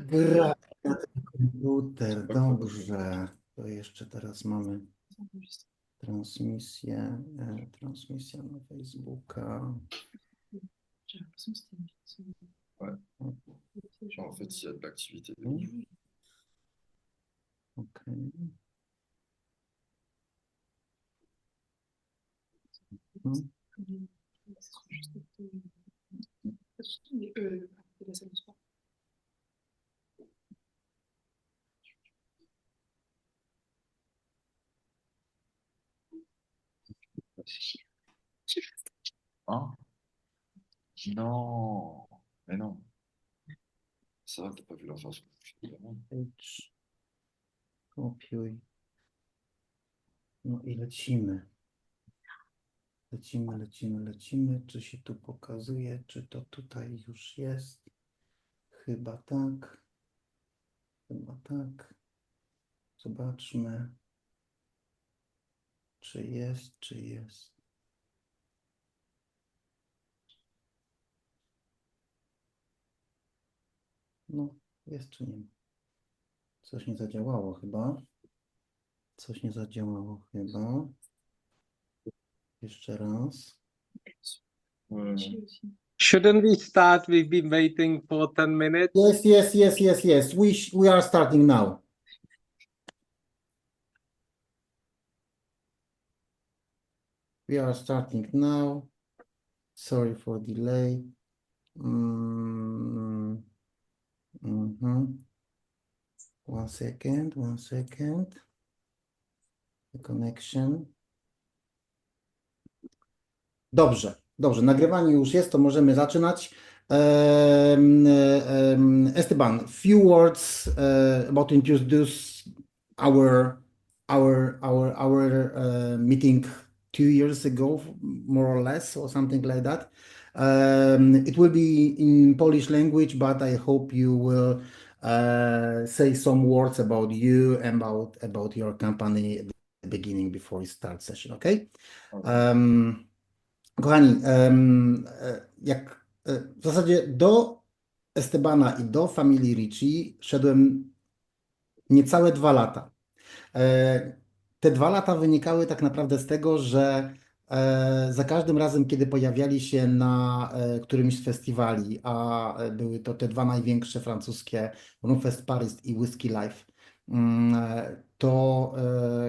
Gra na ten komputer, dobrze. To jeszcze teraz mamy transmisję, transmisja na Facebooka. Ouais. En fait, il y a de l'activité de ouf. Okej. Mhm. Hein? Non, mais non. C'est vrai que t'as pas vu leur face. Page. Kopiuj. No i lecimy. Lecimy. Czy się tu pokazuje? Czy to tutaj już jest? Chyba tak. Chyba tak. Zobaczmy. Czy jest, czy jest. No, jest czy nie ma. Coś nie zadziałało chyba. Coś nie zadziałało chyba. Jeszcze raz. Shouldn't we start? We've been waiting for 10 minutes. Yes. We are starting now. We are starting now. Sorry for delay. One second. The connection. Dobrze. Nagrywanie już jest, to możemy zaczynać. Esteban, few words about to introduce our meeting 2 years ago, more or less, or something like that. It will be in Polish language, but I hope you will say some words about you and about your company at the beginning before we start session, okay? Kochani, w zasadzie do Estebana i do Family Ricci szedłem niecałe 2 lata. Te 2 lata wynikały tak naprawdę z tego, że za każdym razem, kiedy pojawiali się na którymś z festiwali, a były to te dwa największe francuskie, Rumfest Paris i Whisky Life, to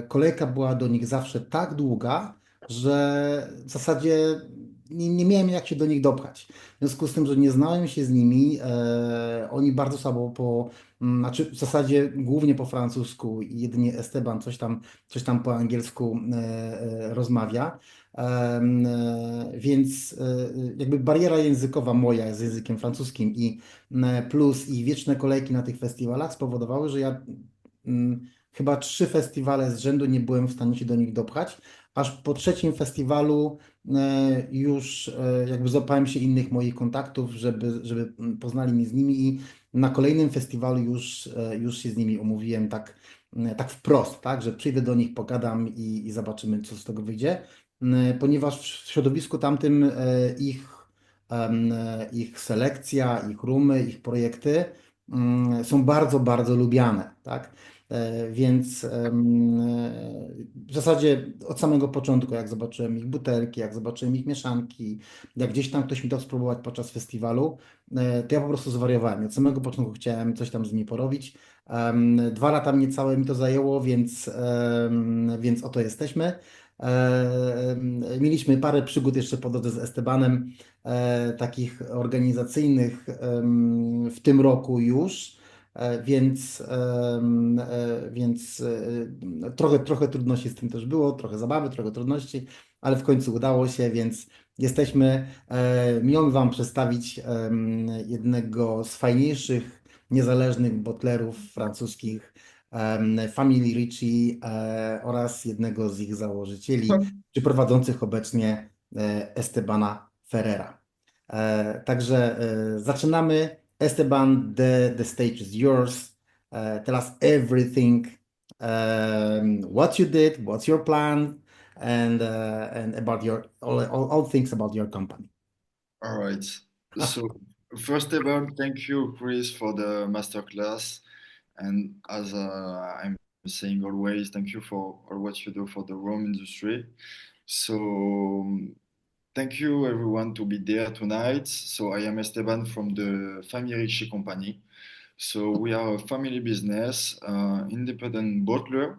kolejka była do nich zawsze tak długa, że w zasadzie nie miałem jak się do nich dopchać. W związku z tym, że nie znałem się z nimi, oni bardzo słabo znaczy w zasadzie głównie po francusku i jedynie Esteban coś tam po angielsku rozmawia. Więc jakby bariera językowa moja z językiem francuskim i plus i wieczne kolejki na tych festiwalach spowodowały, że ja chyba 3 festiwale z rzędu nie byłem w stanie się do nich dopchać. Aż po trzecim festiwalu już jakby złapałem się innych moich kontaktów, żeby poznali mnie z nimi i na kolejnym festiwalu już się z nimi umówiłem tak wprost, tak, że przyjdę do nich, pogadam i zobaczymy, co z tego wyjdzie, ponieważ w środowisku tamtym ich selekcja, ich rumy, ich projekty są bardzo, bardzo lubiane, tak? Więc w zasadzie od samego początku, jak zobaczyłem ich butelki, jak zobaczyłem ich mieszanki, jak gdzieś tam ktoś mi dał spróbować podczas festiwalu, to ja po prostu zwariowałem. Od samego początku chciałem coś tam z nimi porobić. 2 lata niecałe mi to zajęło, więc oto jesteśmy. Mieliśmy parę przygód jeszcze po drodze z Estebanem, takich organizacyjnych w tym roku już. Więc trochę trudności z tym też było, trochę zabawy, trochę trudności, ale w końcu udało się, więc jesteśmy. Miło mi Wam przedstawić jednego z fajniejszych, niezależnych botlerów francuskich, Famille Ricci, oraz jednego z ich założycieli, czy prowadzących obecnie Estebana Ferrera. Także zaczynamy. Esteban, the stage is yours. Tell us everything, what you did, what's your plan, and about all things about your company. All right. So First of all, thank you, Chris, for the masterclass. And as I'm saying always, thank you for all what you do for the rum industry. So, thank you everyone to be there tonight. So, I am Esteban from the Famille Ricci company. So, we are a family business, independent bottler.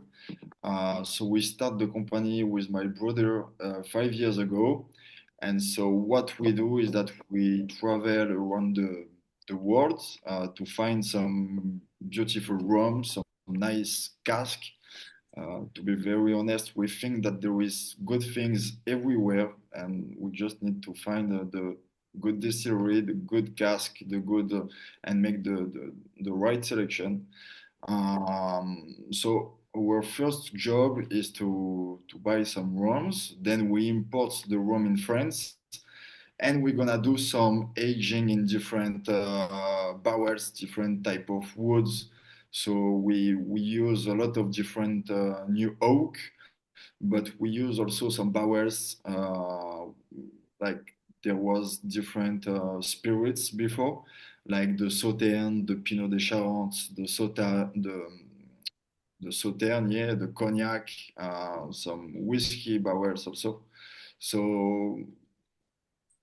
So we start the company with my brother 5 years ago. And so what we do is that we travel around the world to find some beautiful rum, some nice cask. To be very honest, we think that there is good things everywhere, and we just need to find the good distillery, the good cask, the good, and make the right selection. So our first job is to buy some rums. Then we import the rum in France, and we're gonna do some aging in different barrels, different type of woods. So we use a lot of different new oak, but we use also some barrels like there was different spirits before, like the Sauternes, the Pinot des Charentes, the Sauternes, yeah, the cognac, some whiskey barrels also. So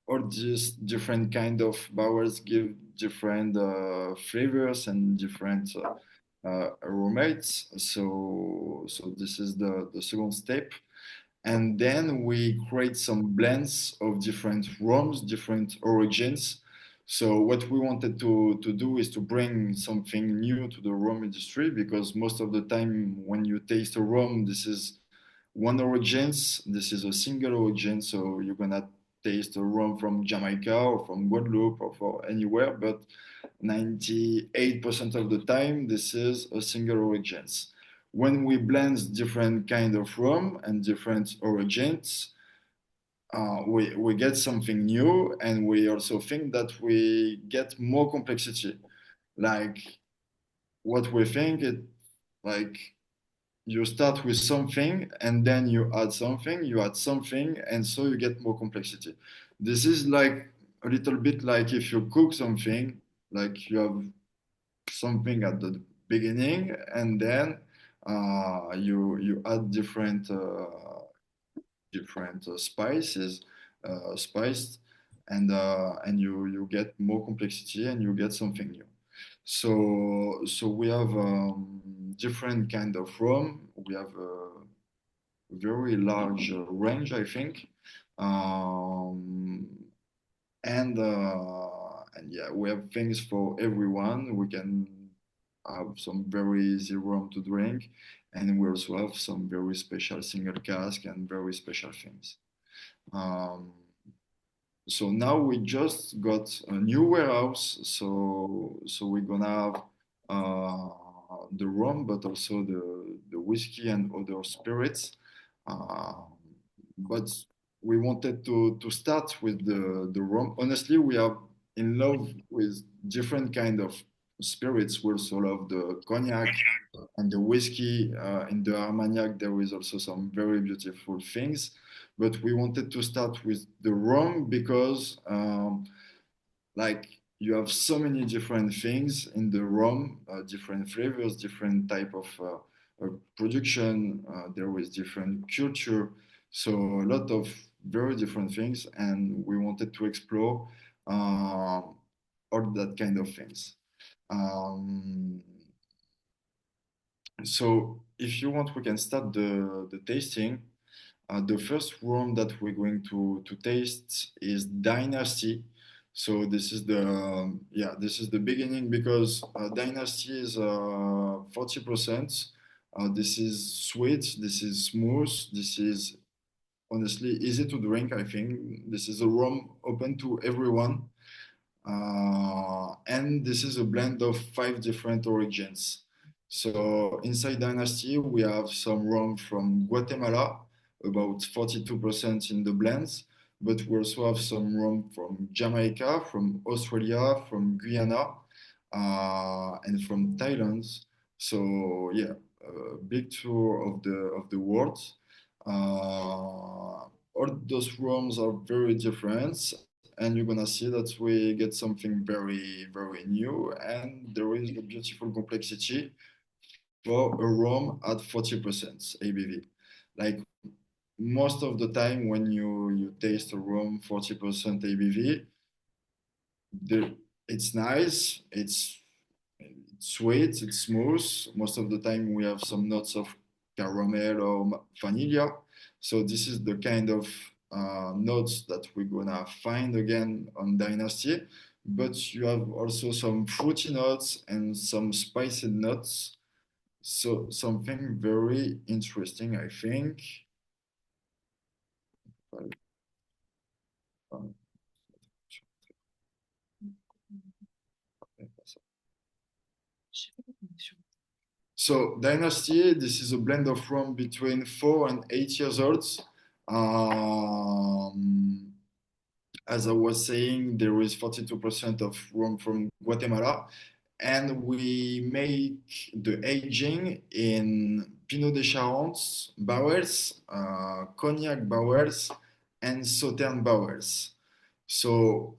all these different kind of barrels give different flavors and different aromates. So this is the second step. And then we create some blends of different rums, different origins. So what we wanted to do is to bring something new to the rum industry, because most of the time when you taste a rum, this is one origins, this is a single origin. So you're gonna taste a rum from Jamaica or from Guadeloupe or from anywhere, but 98% of the time this is a single origins. When we blend different kind of rum and different origins, we get something new, and we also think that we get more complexity. Like what we think it like you start with something and then you add something, and so you get more complexity. This is like a little bit like if you cook something, like you have something at the beginning, and then you add different spices, spiced, and you get more complexity and you get something new. So we have different kind of rum. We have a very large range, I think. Um, and yeah, we have things for everyone. We can have some very easy rum to drink, and we also have some very special single cask and very special things. Um, so now we just got a new warehouse, so we're gonna have uh, the rum, but also the whiskey and other spirits. Uh, but we wanted to start with the rum. Honestly, we are in love with different kind of spirits. We also love the cognac and the whiskey. In the Armagnac, there is also some very beautiful things. But we wanted to start with the rum because like you have so many different things in the rum, different flavors, different type of production. There is different culture, so a lot of very different things, and we wanted to explore all that kind of things. Um, so if you want, we can start the tasting. The first rum that we're going to taste is Dynasty. So this is this is the beginning, because Dynasty is 40%. This is sweet. This is smooth. This is honestly easy to drink. I think this is a rum open to everyone. And this is a blend of 5 different origins. So inside Dynasty, we have some rum from Guatemala, about 42% in the blends, but we also have some rum from Jamaica, from Australia, from Guyana, and from Thailand. So yeah, a big tour of the world. All those rums are very different, and you're gonna see that we get something very, very new, and there is a beautiful complexity for a rum at 40% ABV. Like most of the time when you taste a rum 40% ABV, it's nice, it's sweet, it's smooth. Most of the time we have some notes of caramel or vanilla. So this is the kind of notes that we're gonna find again on Dynasty. But you have also some fruity notes and some spicy notes. So something very interesting, I think. So Dynasty, this is a blend of rum between 4 and 8 years old. Um, as I was saying, there is 42% of rum from Guatemala, and we make the aging in Pinot de Charente barrels, cognac barrels, and Sauterne barrels. So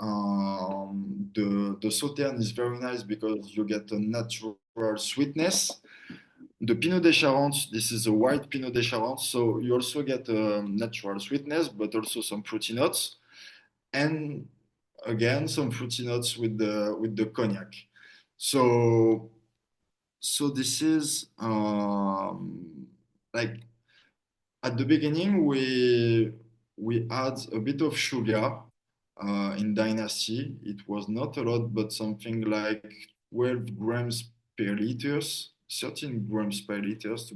the Sauterne is very nice because you get a natural sweetness. The Pinot de Charente, this is a white Pinot de Charente, so you also get a natural sweetness, but also some fruity notes, and again some fruity notes with the cognac. So so this is like at the beginning we add a bit of sugar in Dynasty. It was not a lot, but something like 12 grams per liters, 13 grams per liters to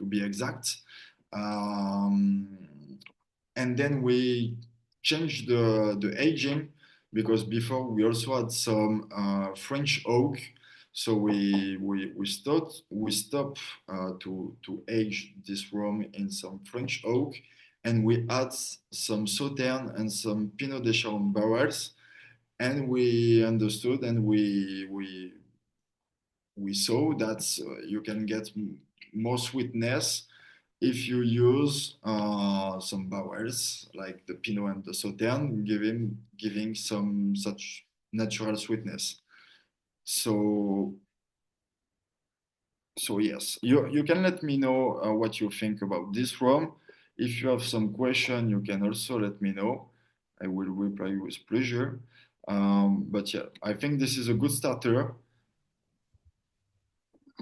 be exact. Um, and then we changed the aging because before we also had some French oak. So we stop to age this rum in some French oak, and we add some Sauterne and some Pinot de Charente barrels, and we understood and we saw that you can get more sweetness if you use some barrels like the Pinot and the Sauterne, giving some such natural sweetness. So so yes, you can let me know what you think about this rum. If you have some question, you can also let me know. I will reply with pleasure. But yeah, I think this is a good starter.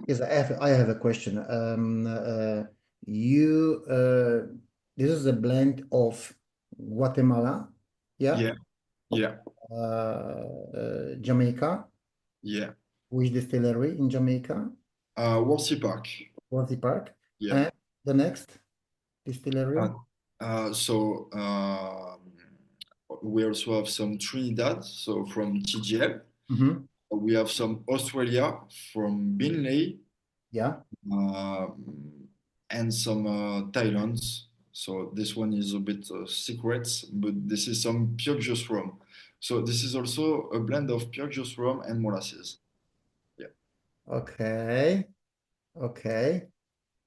Yes, I have a question. You this is a blend of Guatemala, yeah, Yeah, yeah, Jamaica, yeah. which distillery in Jamaica, Wolsey Park. Worthy Park, Yeah. and the next Uh, distillery. so we also have some Trinidad, so from TGL. Hmm. We have some Australia from Binley, Yeah. and some Thailand. So this one is a bit secret, but this is some pure juice rum. So this is also a blend of pure juice rum and molasses. Yeah. Okay. Okay.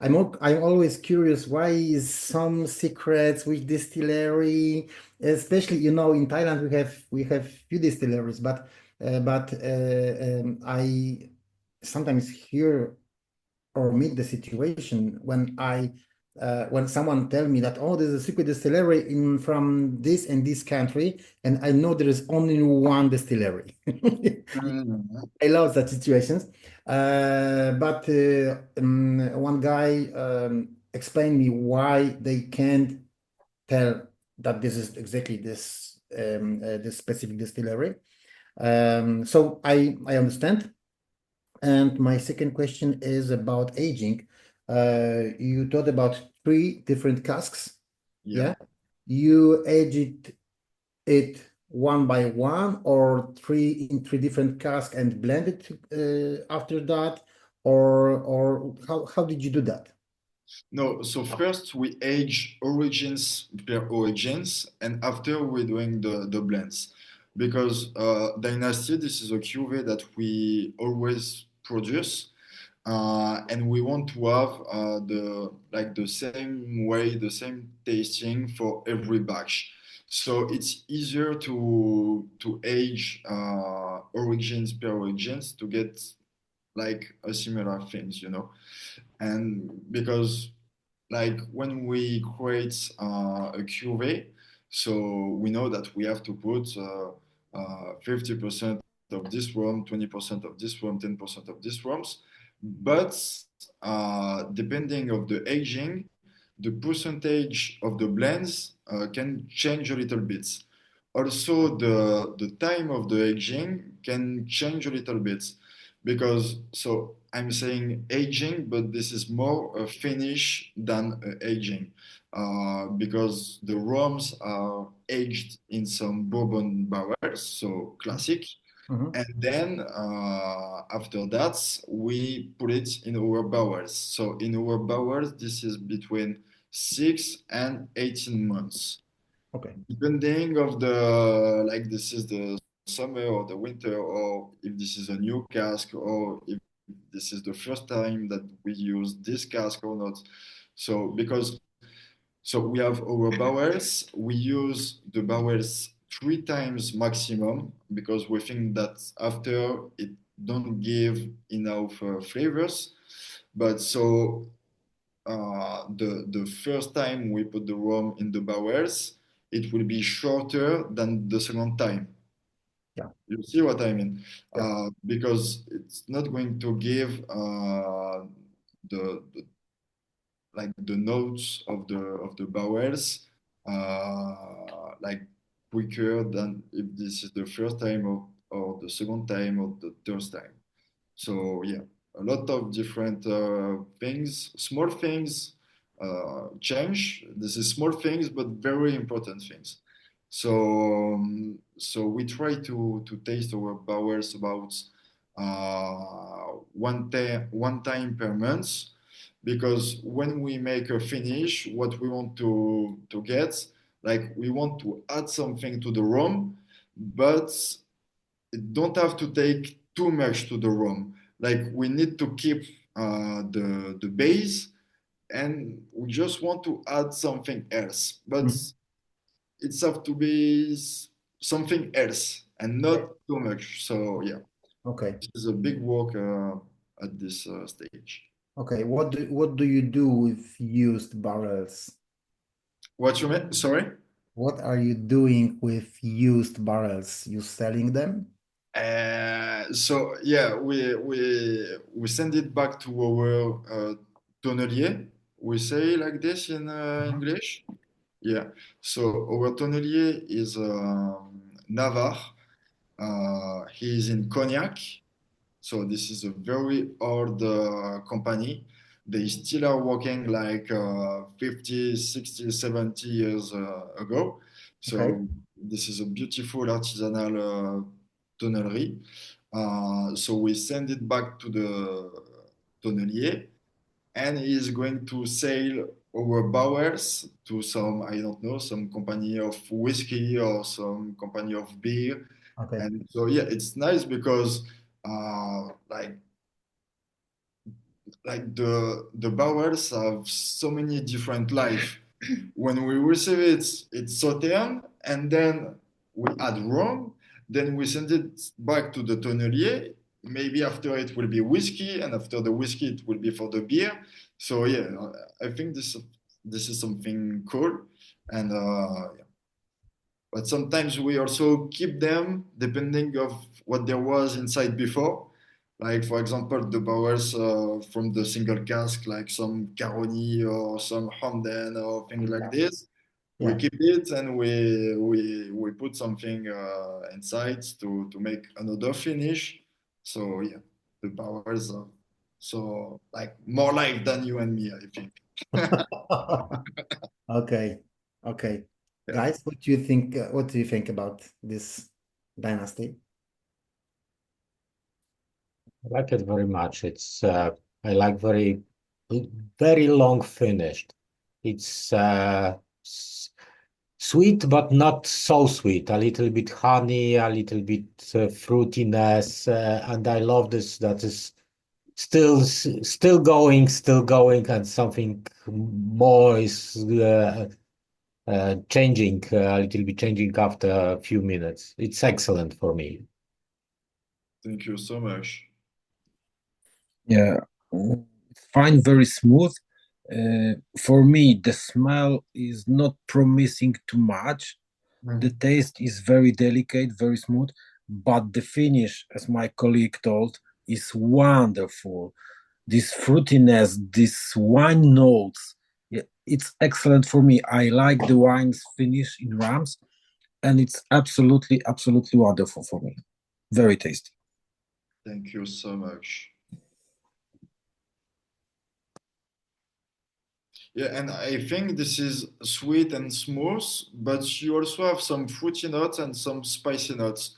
I'm always curious why is some secrets with distillery, especially in Thailand we have few distilleries, but I sometimes hear or meet the situation when someone tell me that, oh, there's a secret distillery in from this and this country, and I know there is only one distillery. Mhm. I love that situations. But one guy explained me why they can't tell that this is exactly this specific distillery. So I understand. And my second question is about aging. You thought about three different casks. Yeah. Yeah. You it one by one or three in three different casks and blend it after that, or how did you do that? No, so first we age origins per origins, and after we're doing the blends. Because Dynasty, this is a cuvée that we always produce, and we want to have the same way, the same tasting for every batch. So it's easier to age origins per origins to get like a similar things, you know. And because like when we create a QV, so we know that we have to put 50% of this room, 20% of this room, 10% of this rooms. But depending of the aging, the percentage of the blends can change a little bit. Also, the time of the aging can change a little bit because so I'm saying aging, but this is more a finish than a aging because the rums are aged in some bourbon barrels, so classic, Mhm. and then after that we put it in our barrels. So in our barrels, this is between 6 and 18 months Okay. depending of the like this is the summer or the winter or if this is a new cask or if this is the first time that we use this cask or not. So because so we have our barrels, we use the barrels 3 times maximum because we think that after it don't give enough flavors. But so the first time we put the rum in the barrels, it will be shorter than the second time. Yeah. You see what I mean? Yeah. Because it's not going to give the like the notes of the barrels like quicker than if this is the first time or the second time or the third time. So yeah, a lot of different things, small things change. This is small things, but very important things. So we try to taste our barrels about one time per month because when we make a finish, what we want to get, like we want to add something to the rum, but it don't have to take too much to the rum. Like we need to keep the base, and we just want to add something else. But Mhm. it's have to be something else and Okay. not too much. So yeah, Okay. this is a big work at this stage. Okay. What do you do with used barrels? What you mean? Sorry. What are you doing with used barrels? You selling them? So yeah, we send it back to our tonnelier. We say like this in Uh-huh. English. Yeah. So our tonnelier is Navarre. He is in Cognac. So this is a very old company. They still are working like 50, 60, 70 years ago. Okay. So this is a beautiful artisanal tonnellery. So we send it back to the tonnelier and he is going to sell our barrels to some, I don't know, some company of whiskey or some company of beer. Okay. And so, yeah, it's nice because like the barrels have so many different life. When we receive it, it's Sauternes, and then we add rum, then we send it back to the tonnelier. Maybe after it will be whiskey, and after the whiskey it will be for the beer. So yeah, I think this is something cool, and but sometimes we also keep them depending of what there was inside before. Like for example, the barrels from the single cask, like some Caroni or some Hamden or things like Yeah. this. We Yeah. keep it and we put something inside to make another finish. So yeah, the barrels are so like more life than you and me, I think. Okay. Okay. Yeah. Guys, what do you think? What do you think about this dynasty? I like it very much. I like very long finished. It's sweet, but not so sweet. A little bit honey, a little bit fruitiness, and I love this. That is still going, and something more is changing a little bit, changing after a few minutes. It's excellent for me. Thank you so much. Yeah, fine, very smooth. For me, the smell is not promising too much. The taste is very delicate, very smooth, but the finish, as my colleague told, is wonderful. This fruitiness, this wine notes, yeah, it's excellent for me. I like the wine's finish in rums, and it's absolutely, absolutely wonderful for me. Very tasty. Thank you so much. Yeah, and I think this is sweet and smooth, but you also have some fruity notes and some spicy notes.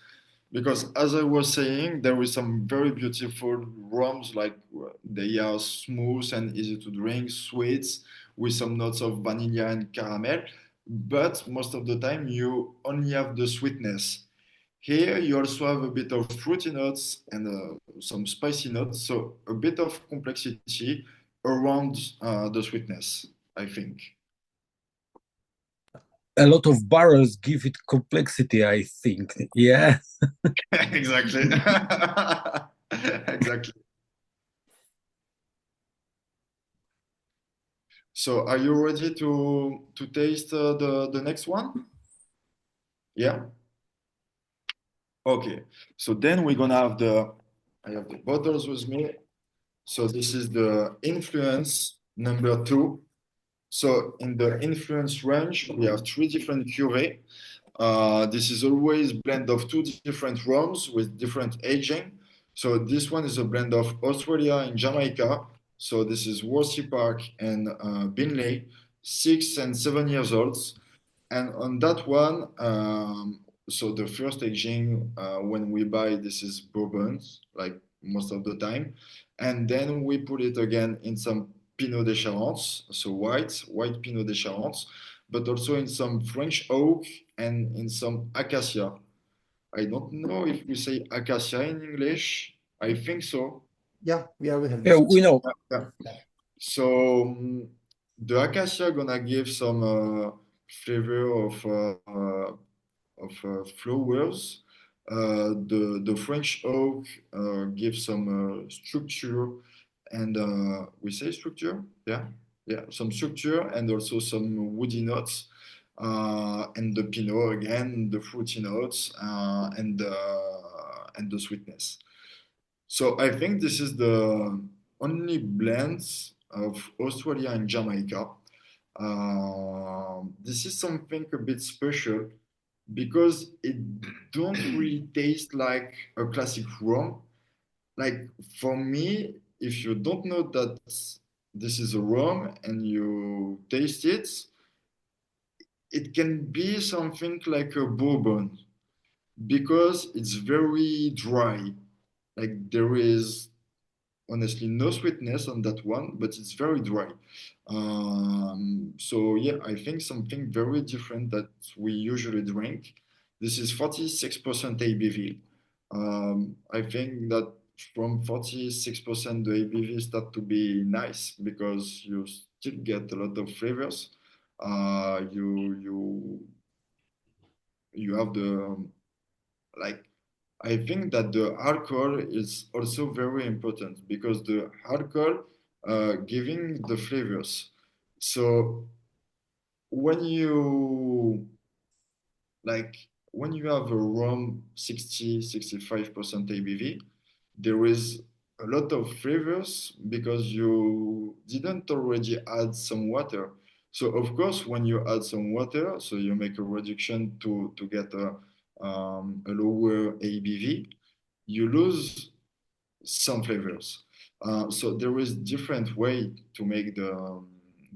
Because as I was saying, there is some very beautiful rums, like they are smooth and easy to drink, sweets with some notes of vanilla and caramel. But most of the time, you only have the sweetness. Here, you also have a bit of fruity notes and some spicy notes, so a bit of complexity around the sweetness, I think. A lot of barrels give it complexity, I think. Yeah. Exactly. Exactly. So, are you ready to taste the next one? Yeah. Okay. So then we're gonna have the I have the bottles with me. So this is the influence number two. So in the influence range, we have three different cuvées. This is always blend of two different rums with different aging. So this one is a blend of Australia and Jamaica. So this is Worsley Park and Binley, 6 and 7 years old. And on that one, so the first aging when we buy this is bourbons, like most of the time, and then we put it again in some Pinot de Charente, so white Pinot de Charente, but also in some French oak and in some acacia. I don't know if we say acacia in English. I think so. Yeah, we have Yeah, this. we know. Yeah. So the acacia gonna give some flavor of flowers. The French oak gives some structure and we say structure, yeah, some structure and also some woody notes. And the Pinot again, the fruity notes and the sweetness. So I think this is the only blends of Australia and Jamaica. This is something a bit special because it don't really taste like a classic rum. Like for me, if you don't know that this is a rum and you taste it, it can be something like a bourbon because it's very dry. Like there is honestly no sweetness on that one, but it's very dry. So yeah, I think something very different that we usually drink. This is 46% ABV. I think that from 46% the ABV start to be nice because you still get a lot of flavors. You have the like I think that the alcohol is also very important because the alcohol giving the flavors. So when you like when you have a rum 65% ABV, there is a lot of flavors because you didn't already add some water. So of course, when you add some water, so you make a reduction to get a lower ABV, you lose some flavors. So there is different way to make the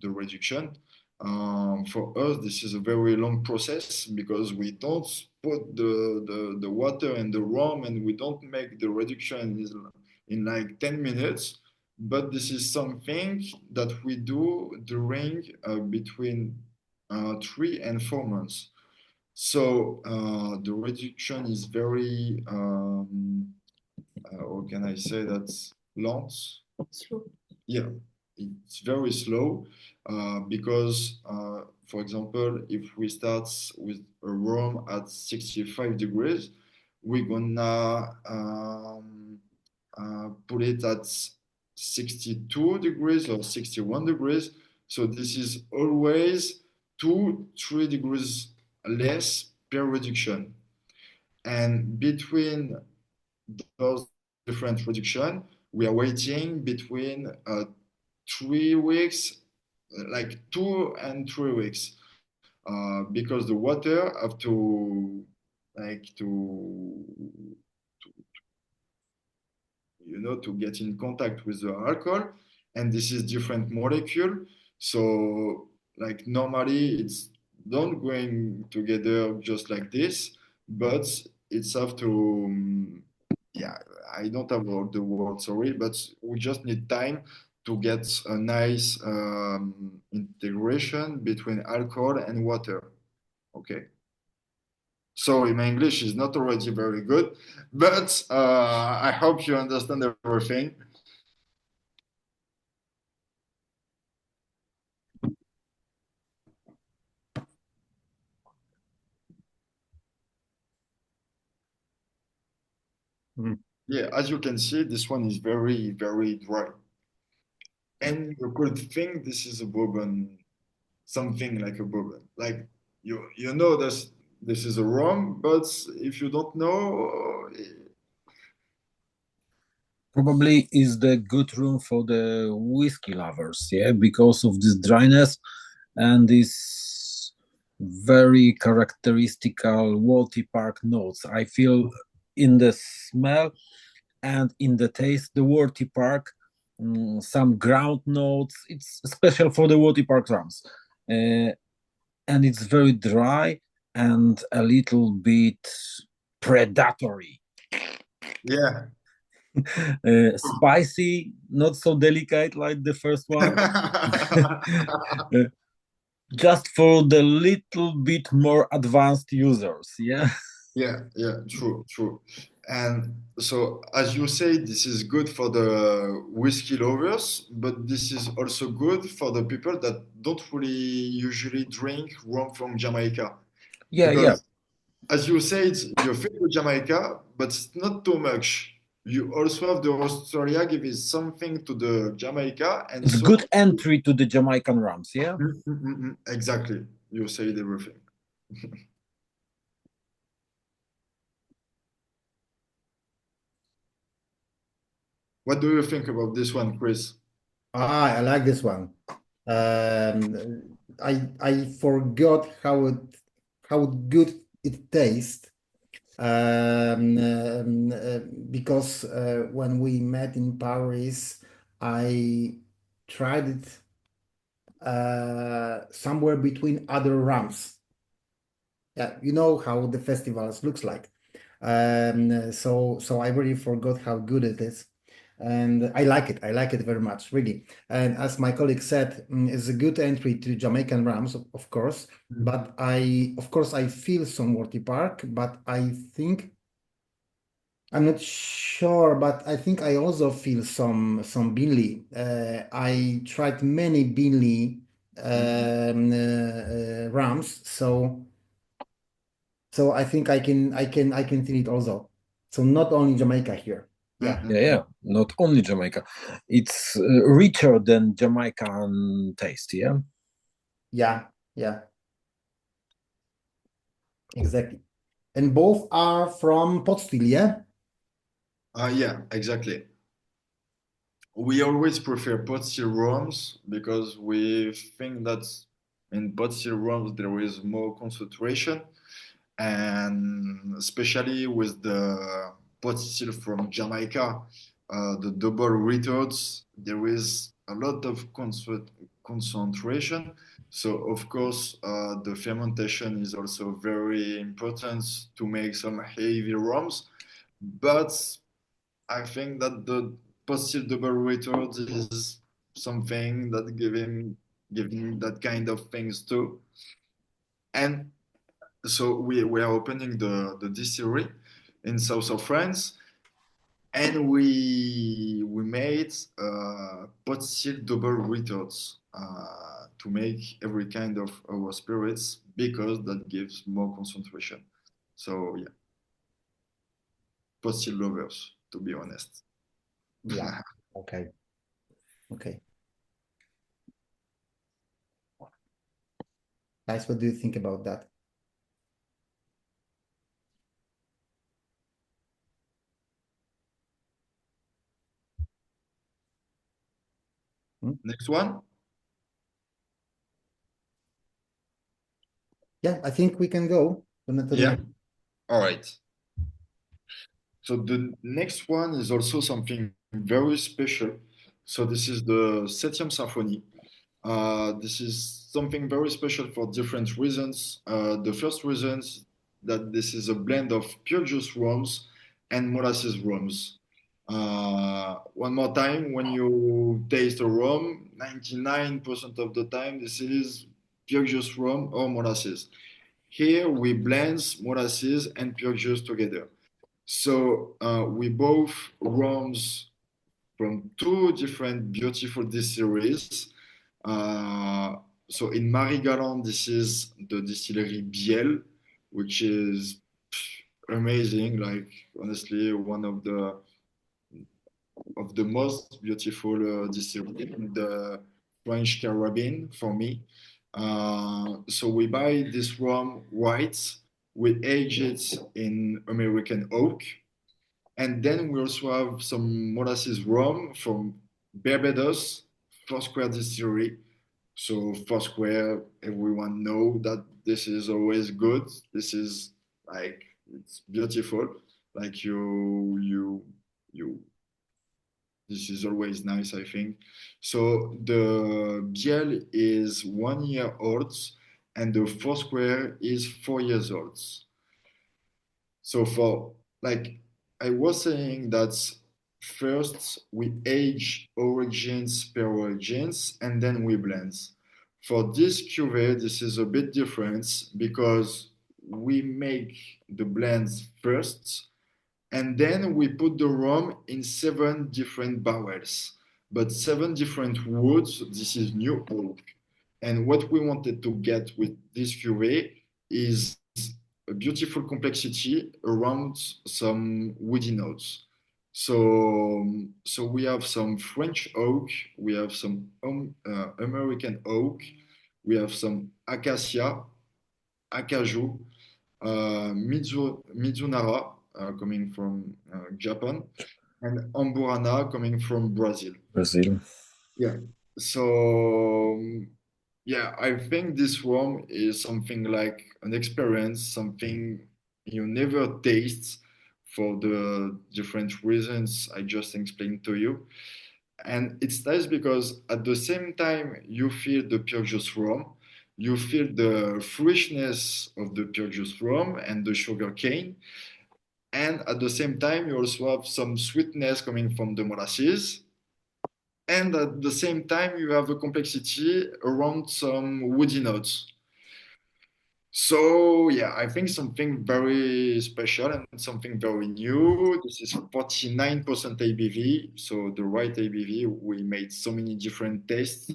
reduction. For us, this is a very long process because we don't put the water and the rum and we don't make the reduction in like 10 minutes. But this is something that we do during between 3 and 4 months. So the reduction is very how can I say that? Lance? Slow. Yeah. it's very slow because, for example, if we start with a room at 65 degrees, we're gonna put it at 62 degrees or 61 degrees. So this is always 2, 3 degrees less per reduction. And between those different reduction, we are waiting between 3 weeks, like 2 and 3 weeks, because the water have to like to get in contact with the alcohol, and this is different molecule. So like normally it's don't going together just like this, but it's have to yeah, I don't have all the word, sorry, but we just need time to get a nice integration between alcohol and water. Okay. Sorry, my English is not already very good, but I hope you understand everything. Yeah, as you can see, this one is very, very dry. And you could think this is a bourbon, something like a bourbon. Like you know this is a rum, but if you don't know, Probably is the good room for the whiskey lovers, yeah, because of this dryness and this very characteristical Walty Park notes. I feel in the smell and in the taste, the Walty Park, some ground notes. It's special for the Walty Park rums. And it's very dry and a little bit predatory. yeah. Spicy, not so delicate like the first one. Just for the little bit more advanced users, yeah. Yeah, true, true. And so, as you say, this is good for the whiskey lovers, but this is also good for the people that don't really usually drink rum from Jamaica. Yeah. Because, as you said, your favorite Jamaica, but it's not too much. You also have the Australia giving something to the Jamaica, and It's so good entry to the Jamaican rums, yeah. exactly, you said everything. What do you think about this one, Chris? I like this one. I forgot how good it tastes. Because when we met in Paris, I tried it somewhere between other rums. Yeah, you know how the festivals looks like. So I really forgot how good it is. And I like it. I like it very much, really. And as my colleague said, it's a good entry to Jamaican Rams, of course. But of course, I feel some Worthy Park, but I think I'm not sure, but I think I also feel some Binley. I tried many Binley Rams, so I think I can feel it also. So not only Jamaica here. Yeah. Yeah. Not only Jamaica. It's richer than Jamaican taste, yeah. Yeah, exactly. And both are from pot still, yeah? Yeah, exactly. We always prefer pot still rums because we think that in pot still rums there is more concentration, and especially with the pot still from Jamaica, the double retards, there is a lot of concentration. So of course, the fermentation is also very important to make some heavy rums, but I think that the positive double retards is something that giving that kind of things too. And so we are opening the distillery in south of France. And we made pot still double retorts to make every kind of our spirits because that gives more concentration. So yeah, pot still lovers, to be honest. Yeah. Okay. Okay. Guys, what do you think about that? Next one. Yeah, I think we can go to the Yeah. next. All right. So the next one is also something very special. So this is the Septième Symphonie. This is something very special for different reasons. The first reason is that this is a blend of pure juice rums and molasses rums. One more time, when you taste a rum, 99% of the time this is pure juice rum or molasses. Here we blend molasses and pure juice together. So we both rums from two different beautiful distilleries. Uh, so in Marie-Galante, this is the distillery Biel, which is amazing. Like honestly, one of the most beautiful distillery in the French Caribbean for me. So we buy this rum white, we age it in American oak, and then we also have some molasses rum from Barbados, Foursquare Distillery. So Foursquare, everyone know that this is always good. This is like it's beautiful. Like you. This is always nice, I think. So the Biel is 1 year old, and the Foursquare is 4 years old. So for like I was saying that first we age origins per origins and then we blend. For this cuvee, this is a bit different because we make the blends first and then we put the rum in 7 different barrels, but 7 different woods. This is new oak. And what we wanted to get with this cuvee is a beautiful complexity around some woody notes. So we have some French oak, we have some American oak, we have some acacia, acajou, Mizunara coming from Japan, and Amburana coming from Brazil. Brazil. Yeah. So yeah, I think this rum is something like an experience, something you never taste for the different reasons I just explained to you. And it's nice because at the same time you feel the pure juice rum, you feel the freshness of the pure juice rum and the sugar cane, and at the same time you also have some sweetness coming from the molasses, and at the same time you have a complexity around some woody notes. So yeah, I think something very special and something very new. This is 49% ABV, so the right ABV. We made so many different tastes,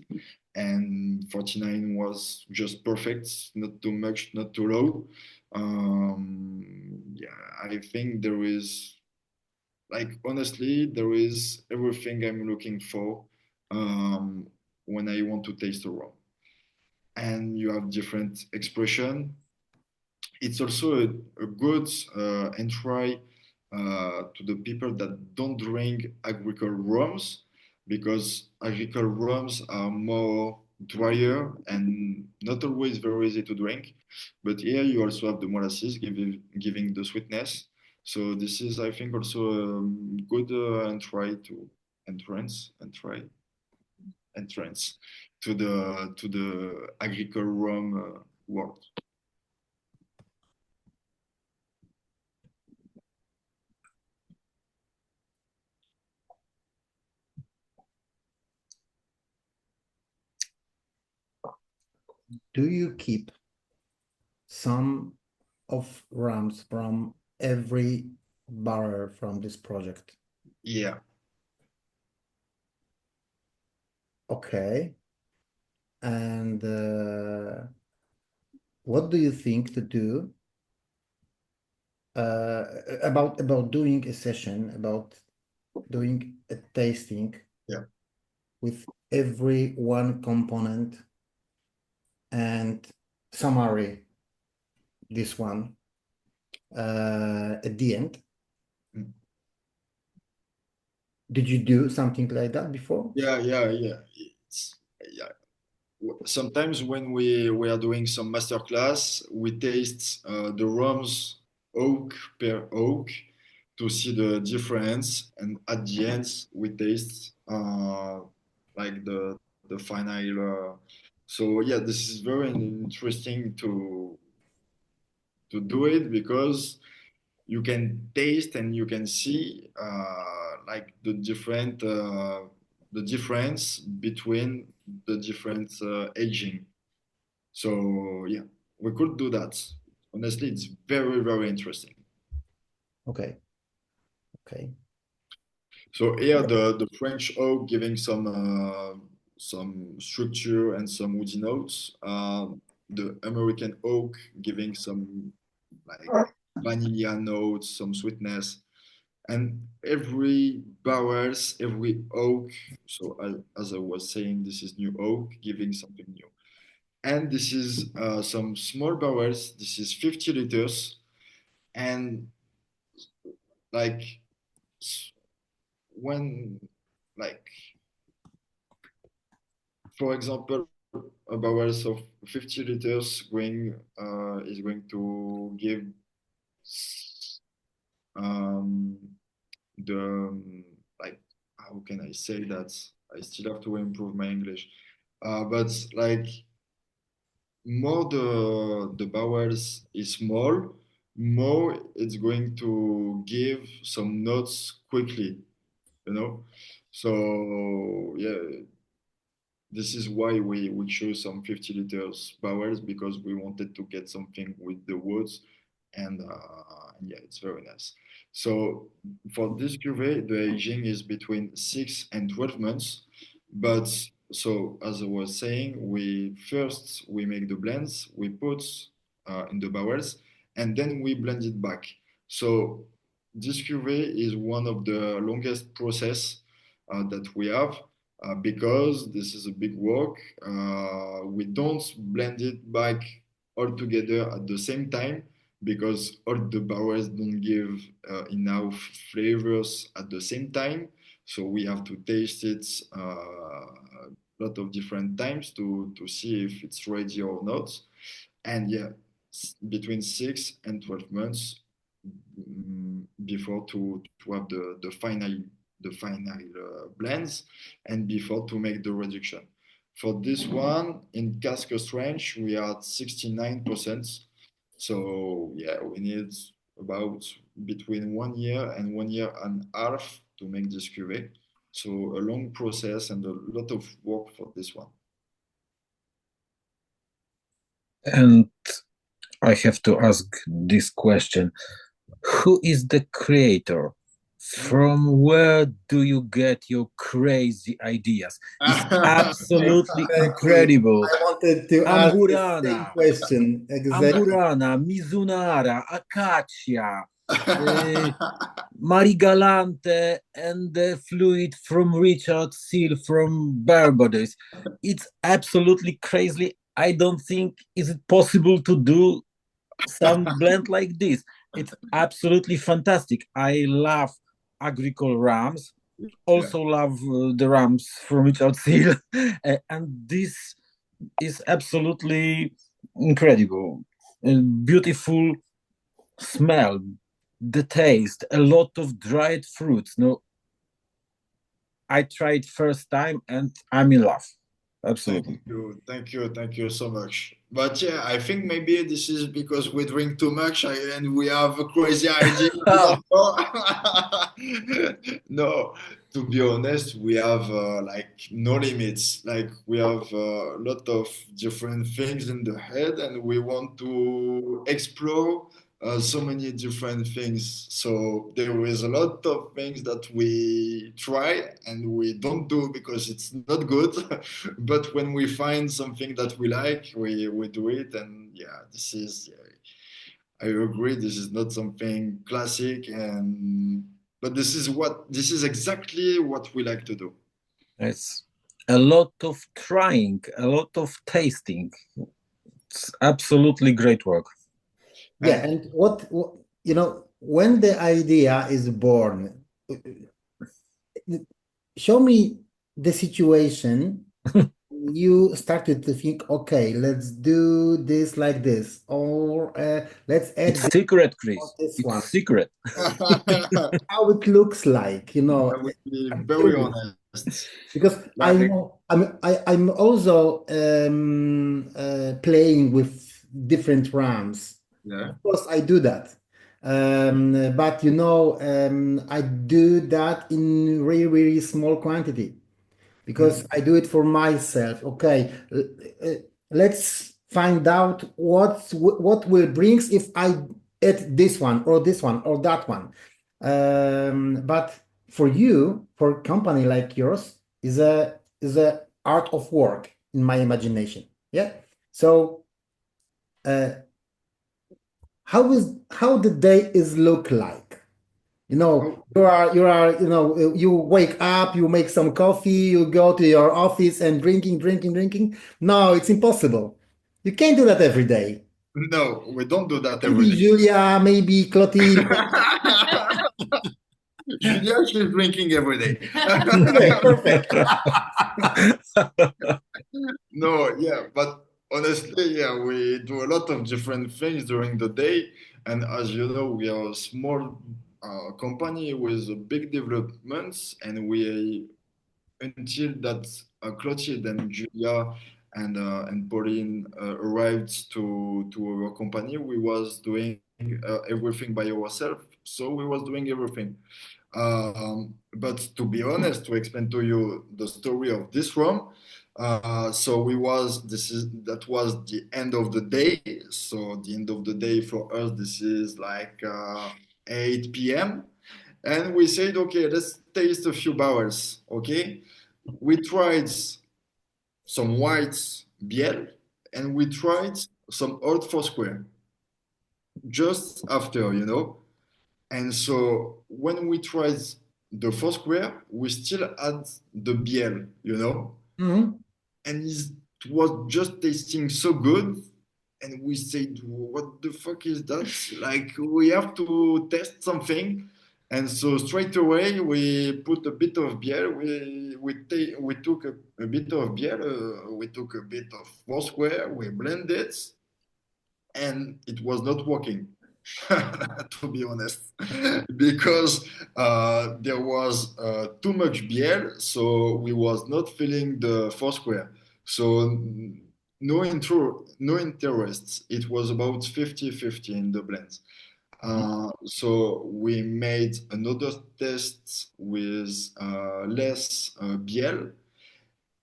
and 49 was just perfect, not too much, not too low. Yeah, I think there is, like honestly, there is everything I'm looking for um, when I want to taste a rum. And you have different expression. It's also a good entry to the people that don't drink agricole rums, because agricole rums are more drier and not always very easy to drink. But here you also have the molasses giving the sweetness. So this is, I think, also a good entrance to the agricole rum world. Do you keep some of rums from every barrel from this project? Yeah. Okay. And what do you think to do about doing a session, about doing a tasting Yeah. with every one component and summary this one at the end? Mm. Did you do something like that before? Yeah. Yeah. Sometimes when we are doing some masterclass, we taste the rums oak per oak to see the difference, and at the end we taste like the final. So yeah, this is very interesting to do it because you can taste and you can see like the difference between the different aging. So yeah, we could do that. Honestly, it's very interesting. Okay. Okay. So here the French oak giving some structure and some woody notes. The American oak giving some like vanilla notes, some sweetness, and every barrels, every oak. So as I was saying, this is new oak giving something new. And this is some small barrels. This is 50 liters, and like when like for example, a barrels of 50 liters going is going to give um, the like how can I say that? I still have to improve my English, but like more the barrels is small, more it's going to give some notes quickly, you know. So yeah, this is why we chose some 50 liters barrels because we wanted to get something with the woods and yeah, it's very nice. So for this cuvee, the aging is between 6 and 12 months. But so as I was saying, we make the blends, we put in the barrels, and then we blend it back. So this cuvee is one of the longest process that we have because this is a big work. We don't blend it back all together at the same time because all the barrels don't give enough flavors at the same time. So we have to taste it a lot of different times to see if it's ready or not. And yeah, between 6 and 12 months before to have the final blends and before to make the reduction. For this one in cask range, we are at 69%. So yeah, we need about between 1 year and 1 year and a half to make this cuvee. So a long process and a lot of work for this one. And I have to ask this question. Who is the creator? From where do you get your crazy ideas? It's absolutely Exactly. incredible. I wanted to ask the same Amburana, question. Exactly. Amburana, Mizunara, Acacia, uh, Marigalante, and the fluid from Richard Seal from Barbados. It's absolutely crazy. I don't think is it possible to do some blend like this. It's absolutely fantastic. I love agricole rams. Yeah. Also love the rams from Richard Seal, and this is absolutely incredible. Beautiful smell, the taste, a lot of dried fruits. No, I tried first time and I'm in love. Absolutely. Thank you so much. But yeah, I think maybe this is because we drink too much and we have a crazy idea. I don't know. No, to be honest, we have like no limits. Like we have a lot of different things in the head, and we want to explore so many different things. So there is a lot of things that we try and we don't do because it's not good. But when we find something that we like, we do it. And yeah, this is, yeah, I agree, this is not something classic, and but this is exactly what we like to do. It's a lot of trying, a lot of tasting. It's absolutely great work. Yeah, And and when the idea is born, show me the situation you started to think, okay, let's do this like this, or let's add It's this secret, or Chris. this It's one. secret. I How it looks like, will be I'm very curious honest. because I Like, know I'm also playing with different RAMs. yeah. Of course, I do that. But I do that in really, really small quantity because Mhm. I do it for myself. Okay, uh, let's find out what will brings if I add this one or that one. But for you, for a company like yours, is a art of work in my imagination. Yeah. So uh, how the day is look like? Oh, You wake up, you make some coffee, you go to your office and drinking. No, it's impossible. You can't do that every day. no, we don't do that every Maybe day. Julia, maybe Clotilde. Julia, she's drinking every day. Okay, perfect. No, yeah, but honestly, yeah, we do a lot of different things during the day. And as you know, we are a small company with big developments, and we until that Clotilde and Julia and Pauline arrived to our company, we was doing everything by ourselves. So we was doing everything. But to be honest, to explain to you the story of this room, so we was this is that was the end of the day. So the end of the day for us, this is like 8 p.m. And we said, okay, let's taste a few barrels. Okay, we tried some white biel and we tried some old Foursquare just after, you know. And so when we tried the Foursquare, we still had the biel, you know, Mhm. and it was just tasting so good. And we said, what the fuck is that? Like, we have to test something. And so straight away, we put a bit of beer. We took a bit of beer. We took a bit of Foursquare. We blended, and it was not working. To be honest, because there was too much beer, so we was not filling the Foursquare. So no interest. It was about 50-50 in the blends. So we made another test with less BL,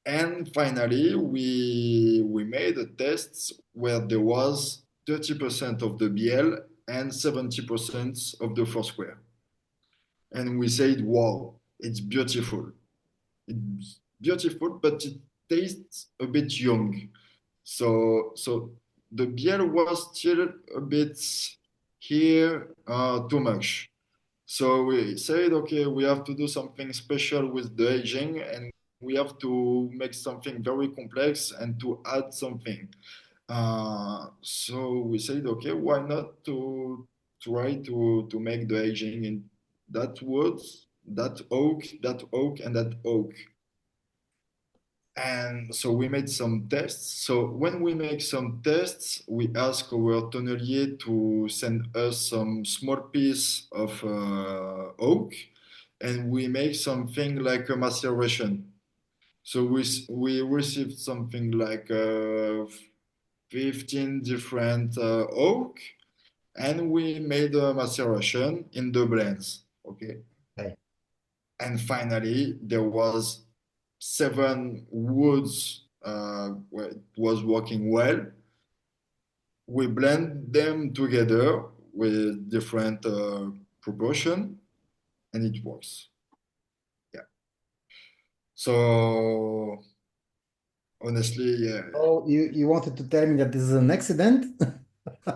and finally we made a test where there was 30% of the BL and 70% of the Foursquare. And we said, wow, it's beautiful. It's beautiful, but it tastes a bit young. So the beer was still a bit here too much. So we said, okay, we have to do something special with the aging, and we have to make something very complex and to add something. So we said, okay, why not to try to make the aging in that wood, that oak, and that oak. And so we made some tests. So when we make some tests, we ask our tonnelier to send us some small piece of oak, and we make something like a maceration. So we received something like 15 different oak, and we made a maceration in the blends. Okay. Okay. And finally, there was 7 woods where it was working well. We blend them together. with different proportion, and it works. Yeah. So honestly, yeah. Oh, you wanted to tell me that this is an accident?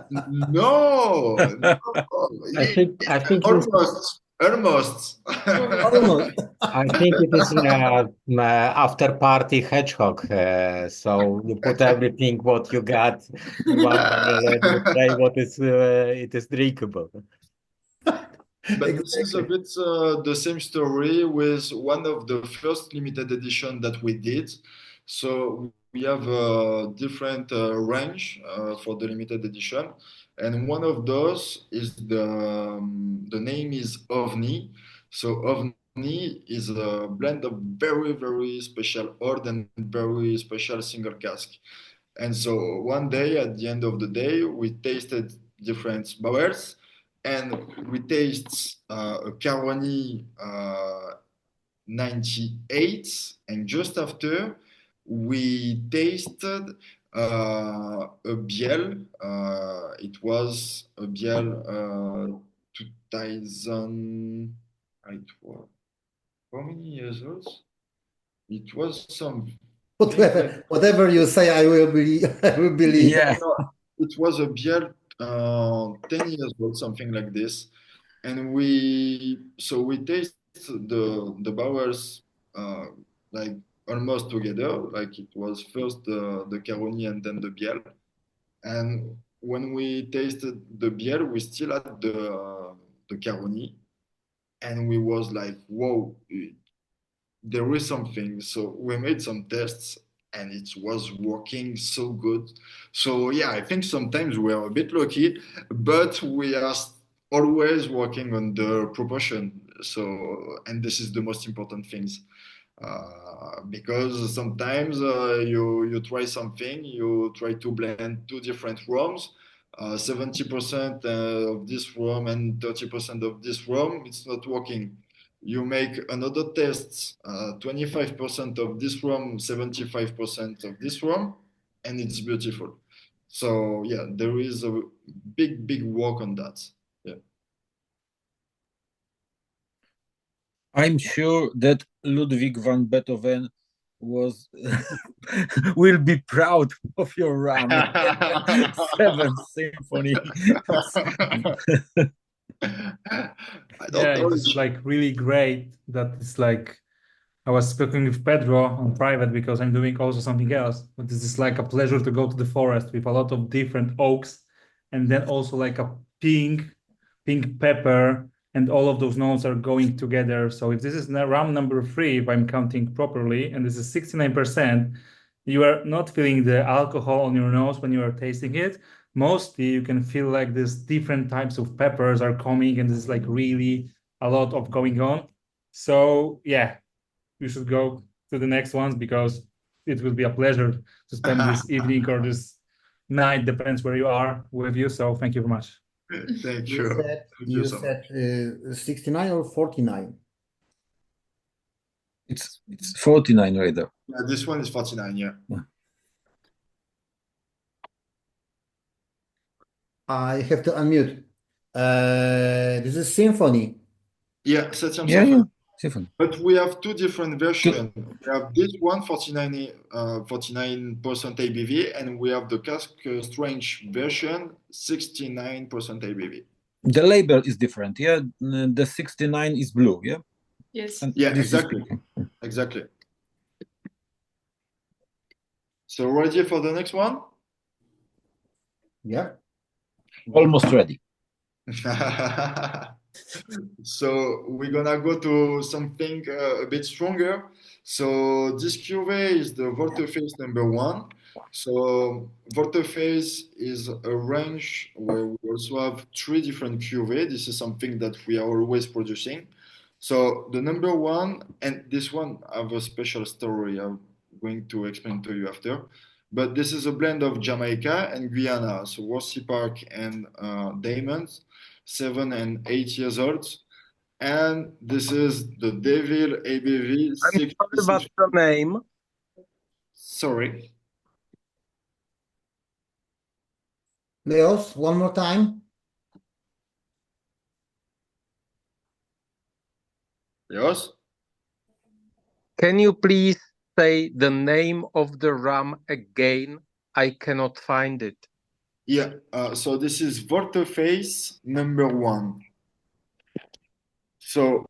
No, no. I think it is. Almost, almost. Almost. I think it is after party hedgehog. So you put everything what you got in one barrel and you say what is it is drinkable. But this is a Exactly. bit the same story with one of the first limited edition that we did. So we have a different range for the limited edition, and one of those is the name is OVNI. So OVNI is a blend of very very special old and very special single cask. And so one day, at the end of the day, we tasted different barrels, and we taste a Caroni 98, and just after we tasted a Biel. It was a Biel 2000. It was how many years old? It was something like Whatever you say, I will believe. I will believe. Yeah. no, it was a Biel 10 years old, something like this. And we taste the barrels like almost together, like it was first the Caroni and then the Biel. And when we tasted the Biel, we still had the Caroni, and we was like, whoa, there is something. So we made some tests and it was working so good. So yeah, I think sometimes we are a bit lucky, but we are always working on the proportion. So, and this is the most important things. Because sometimes you try something, you try to blend two different rums, 70% of this rum and 30% of this rum, it's not working. You make another test, 25% of this rum, 75% of this rum, and it's beautiful. So yeah, there is a big work on that. Yeah. I'm sure that Ludwig van Beethoven was will be proud of your rum. Seventh Symphony. I don't Yeah, know. it's like really great that it's like I was speaking with Pedro on private because I'm doing also something else. But this is like a pleasure to go to the forest with a lot of different oaks, and then also like a pink pepper, and all of those notes are going together. So if this is rum number 3, if I'm counting properly, and this is 69%, you are not feeling the alcohol on your nose when you are tasting it. Mostly you can feel like these different types of peppers are coming, and this is like really a lot of going on. So yeah, you should go to the next ones because it will be a pleasure to spend this evening or this night, depends where you are, with you. So thank you very much. Thank You you. said Thank you you so much. said 69 or 49? It's 49 rather. Yeah, this one is 49, yeah. I have to unmute. This is Symphony. Yeah, septième Yeah, symphony. Symphony. But we have two different versions. We have this one, 49% ABV, and we have the Cask Strange version, 69% ABV. The label is different. Yeah, the 69 is blue. Yeah. Yes. And Yeah, this is exactly. Exactly. So ready for the next one? Yeah. almost ready. So we're gonna go to something a bit stronger. So this cuvee is the Volteface number 1. So Volteface is a range where we also have 3 different cuvee. This is something that we are always producing. So the number 1, and this one have a special story I'm going to explain to you after. But this is a blend of Jamaica and Guyana, so Worsey Park and Diamonds, 7 and 8 years old. And this is the Devil ABV I'm sorry 66. about the name. Sorry. Leos, one more time. Yes? Can you please say the name of the rum again? I cannot find it. Yeah, so this is Volte-Face #1. So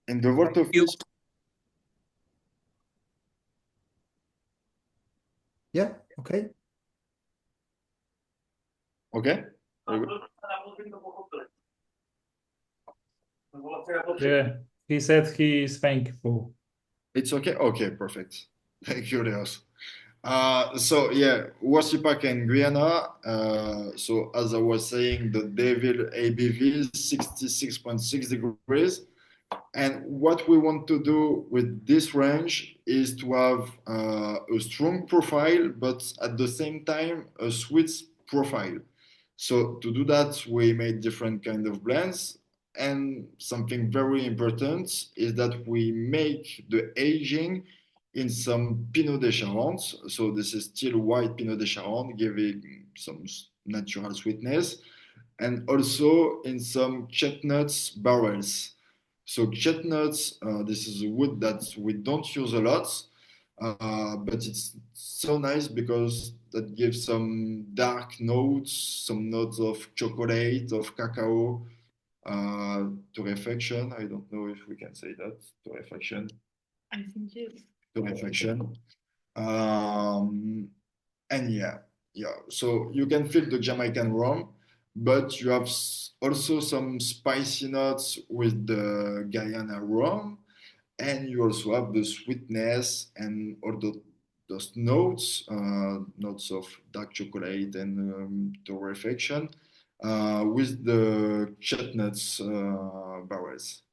in the You Volte-Face, Yeah, okay. okay? Very good. Yeah, he said he is thankful. It's okay? Okay, perfect. Thank you, Leos. So yeah, Wasipak and Guyana. So as I was saying, the Devil ABV is 66.6 degrees. And what we want to do with this range is to have a strong profile, but at the same time, a sweet profile. So to do that, we made different kind of blends. And something very important is that we make the aging in some Pinot de Charente. So this is still white Pinot de Charente, giving some natural sweetness, and also in some chestnuts barrels. So chestnuts, this is a wood that we don't use a lot, but it's so nice because that gives some dark notes, some notes of chocolate, of cacao, torrefaction. I don't know if we can say that, torrefaction. I think yes. Torrefaction. Um, and yeah. So you can feel the Jamaican rum, but you have also some spicy notes with the Guyana rum, and you also have the sweetness and all those notes, notes of dark chocolate and torrefaction, with the chestnuts barrels.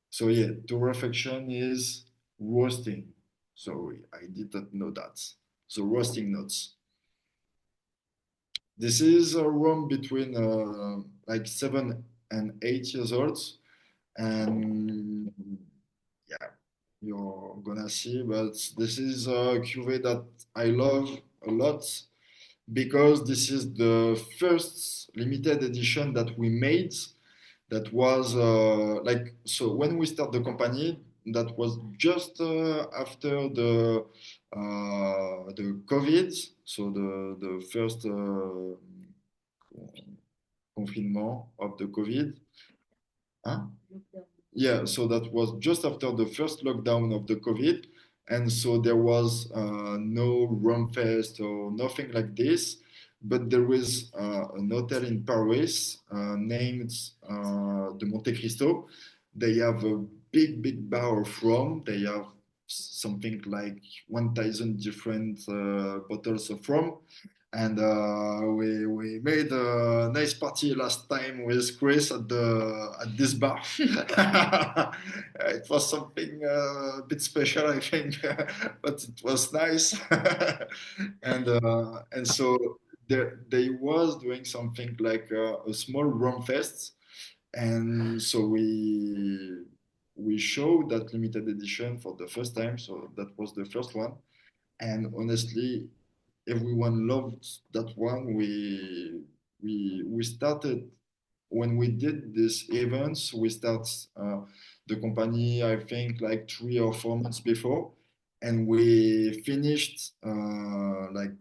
So yeah, torrefaction is roasting. So I did not know that. So roasting notes. This is a rum between like 7 and 8 years old, and yeah, you're gonna see. But this is a cuvée that I love a lot because this is the first limited edition that we made. That was like, so when we start the company, that was just after the COVID, so the first confinement of the COVID. Huh? Yeah, so that was just after the first lockdown of the COVID. And so there was no rum fest or nothing like this. But there is an hotel in Paris named the Monte Cristo. They have a big bar of rum. They have something like 1,000 different bottles of rum. And we made a nice party last time with Chris at this bar. It was something a bit special, I think, but it was nice. And so they was doing something like a small rum fest, and so we showed that limited edition for the first time. So that was the first one, and honestly, everyone loved that one. We started when we did these events. We start the company, I think, like 3 or 4 months before, and we finished like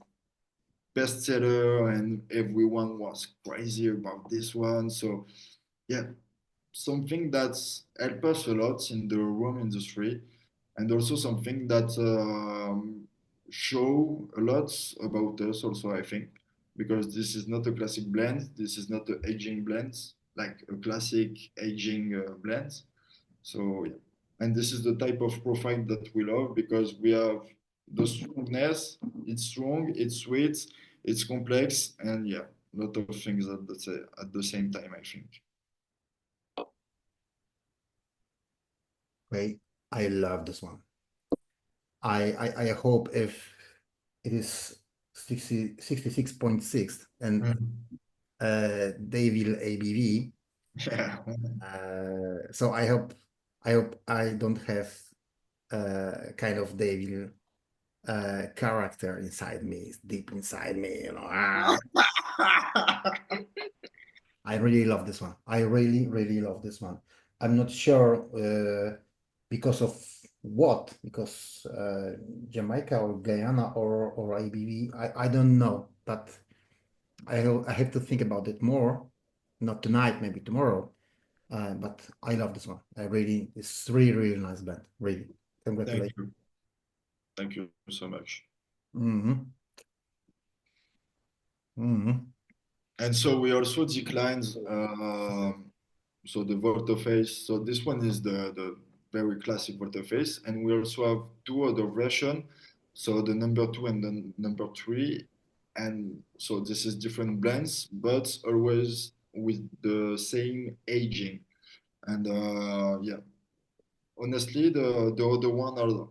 bestseller, and everyone was crazy about this one. So yeah, something that's helped us a lot in the rum industry, and also something that show a lot about us also, I think, because this is not a classic blend, this is not an aging blend, like a classic aging blend. So yeah, and this is the type of profile that we love because we have the strongness, it's strong, it's sweet, it's complex, and yeah, a lot of things at the same time, I think. Okay, I love this one. I hope if it is 66.6 and Devil ABV. Yeah. So I hope I don't have kind of Devil character inside me, deep inside me, you know. I really love this one. I really love this one. I'm not sure because of what, because Jamaica or Guyana or ABV, I don't know, but I have to think about it more. Not tonight, maybe tomorrow. But I love this one. It's really, really nice band. Really, Thank congratulations. you. Thank you so much. Hmm. Hmm. And so we also declined so the voterface. So this one is the very classic voterface, and we also have two other version. So the number two and the number three, and so this is different blends, but always with the same aging. And yeah, honestly, the other one are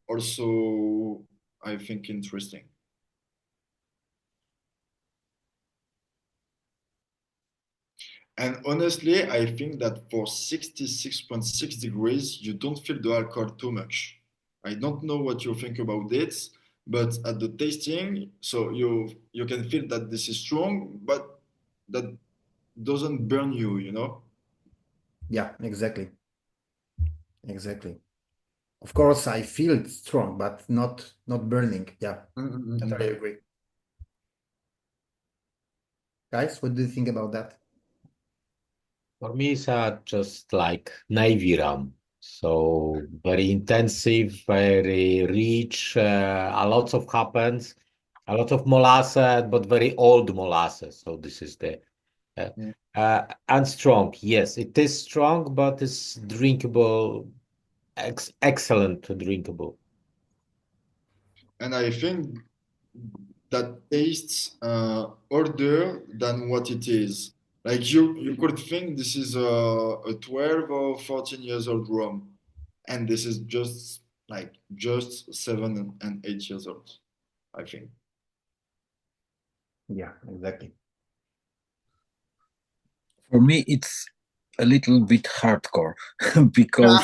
also I think interesting. And honestly, I think that for 66.6 degrees, you don't feel the alcohol too much. I don't know what you think about it, but at the tasting, so you can feel that this is strong, but that doesn't burn you, you know? Yeah, exactly. Exactly. Of course, I feel it strong, but not burning. Yeah, totally Mm-mm-mm. agree. Guys, what do you think about that? For me, it's just like Navy rum. So very intensive, very rich, a lot of happens, a lot of molasses, but very old molasses. So this is the uh, Mm. and strong. Yes, it is strong, but it's drinkable, excellent drinkable. And I think that tastes older than what it is. Like you could think this is a 12 or 14 years old rum, and this is just 7 and 8 years old, I think. Yeah, exactly. For me, it's a little bit hardcore because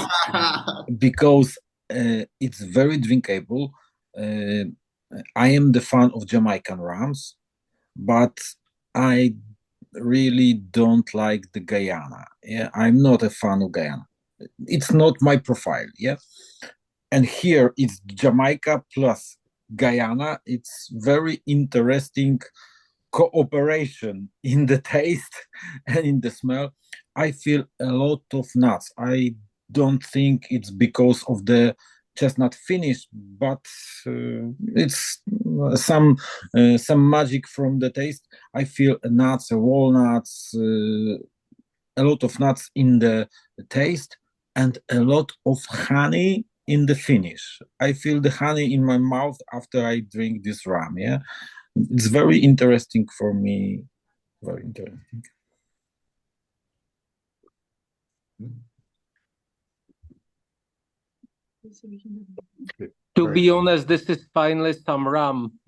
because it's very drinkable. Uh, I am the fan of Jamaican rums, but I really don't like the Guyana. Yeah, I'm not a fan of Guyana. It's not my profile. Yeah, and here it's Jamaica plus Guyana. It's very interesting cooperation in the taste and in the smell. I feel a lot of nuts. I don't think it's because of the chestnut finish, but it's some magic from the taste. I feel nuts, walnuts, a lot of nuts in the taste, and a lot of honey in the finish. I feel the honey in my mouth after I drink this rum. Yeah, it's very interesting for me. Very interesting. To Very be good. honest, this is finally some rum.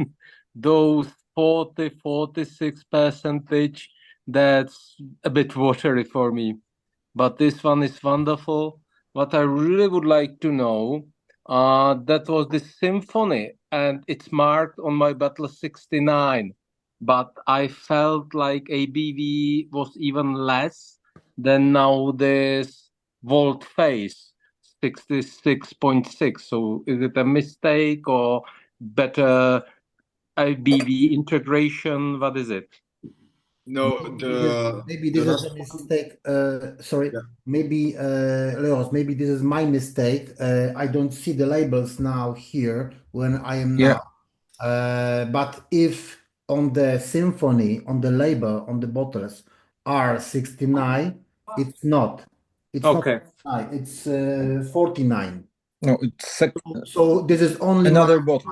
Those 46 percentage, that's a bit watery for me. But this one is wonderful. What I really would like to know, that was the symphony, and it's marked on my bottle 69. But I felt like ABV was even less than now this Volt Face 66.6. So is it a mistake or better ABV integration? What is it? No, Maybe the this is last a one. mistake. Sorry, Yeah. maybe Leos, maybe this is my mistake. I don't see the labels now here when I am Yeah, now. But if on the symphony, on the label, on the bottles are 69, it's not. It's not Okay. 69, it's 49. no, it's So this is only another bottle.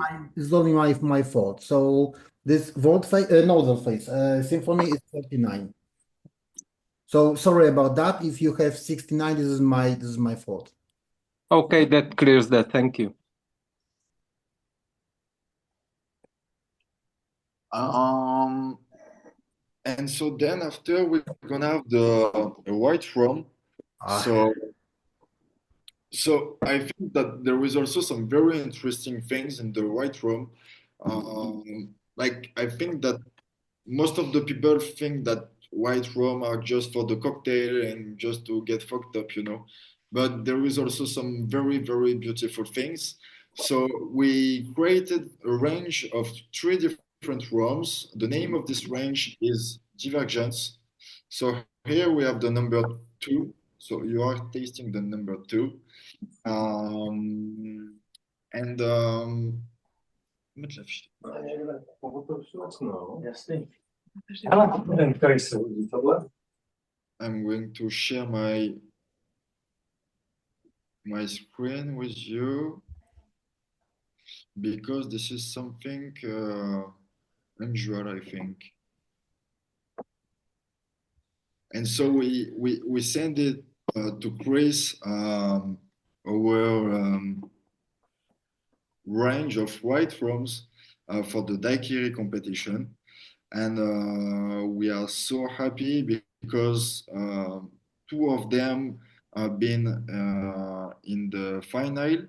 my fault. So this Northern Face symphony is 49. So sorry about that. If you have 69, this is my fault. Okay, that clears that. Thank you. Um, and so then after we're gonna have the white rum. Ah, So I think that there is also some very interesting things in the white rum. Like I think that most of the people think that white rum are just for the cocktail and just to get fucked up, you know. But there is also some very, very beautiful things. So we created a range of three different rums. The name of this range is Divergence. So here we have the number two. So you are tasting the number two. Um, and I'm going to share my screen with you because this is something unusual, I think. And so we send it to Chris, our range of white rums for the daiquiri competition. And we are so happy because two of them have been in the final,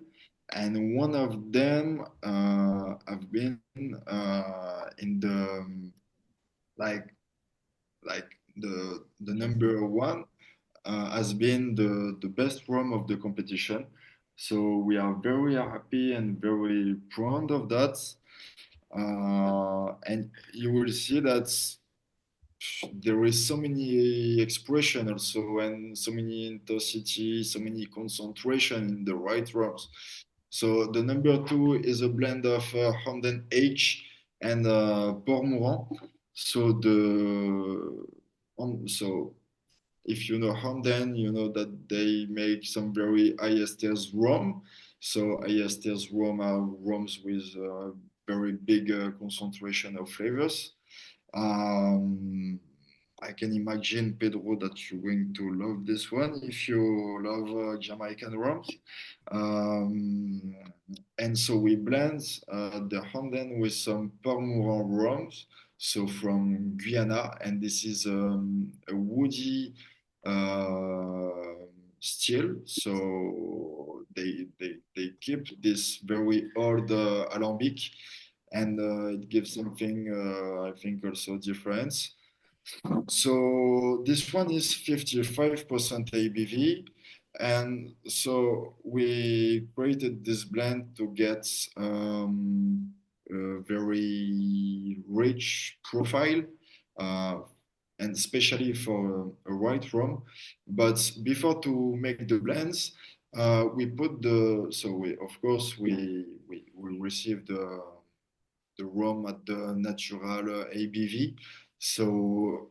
and one of them have been in the like like the number one has been the best rum of the competition. So we are very happy and very proud of that. And you will see that there is so many expression also and so many intensity, so many concentration in the right rums. So the number two is a blend of Hamden H and Port Mourant. So so if you know Hamden, you know that they make some very high esters rum. So high esters rum are rums with very big concentration of flavors. Um, I can imagine, Pedro, that you're going to love this one if you love Jamaican rums. Um, and so we blend the Hamden with some Palmouran rums, so from Guyana, and this is a woody still. So they keep this very old alambic, and it gives something I think also different. So this one is 55% ABV. And so we created this blend to get a very rich profile, uh, and especially for a white rum. But before to make the blends, we put so we, of course, we received the rum at the natural ABV. So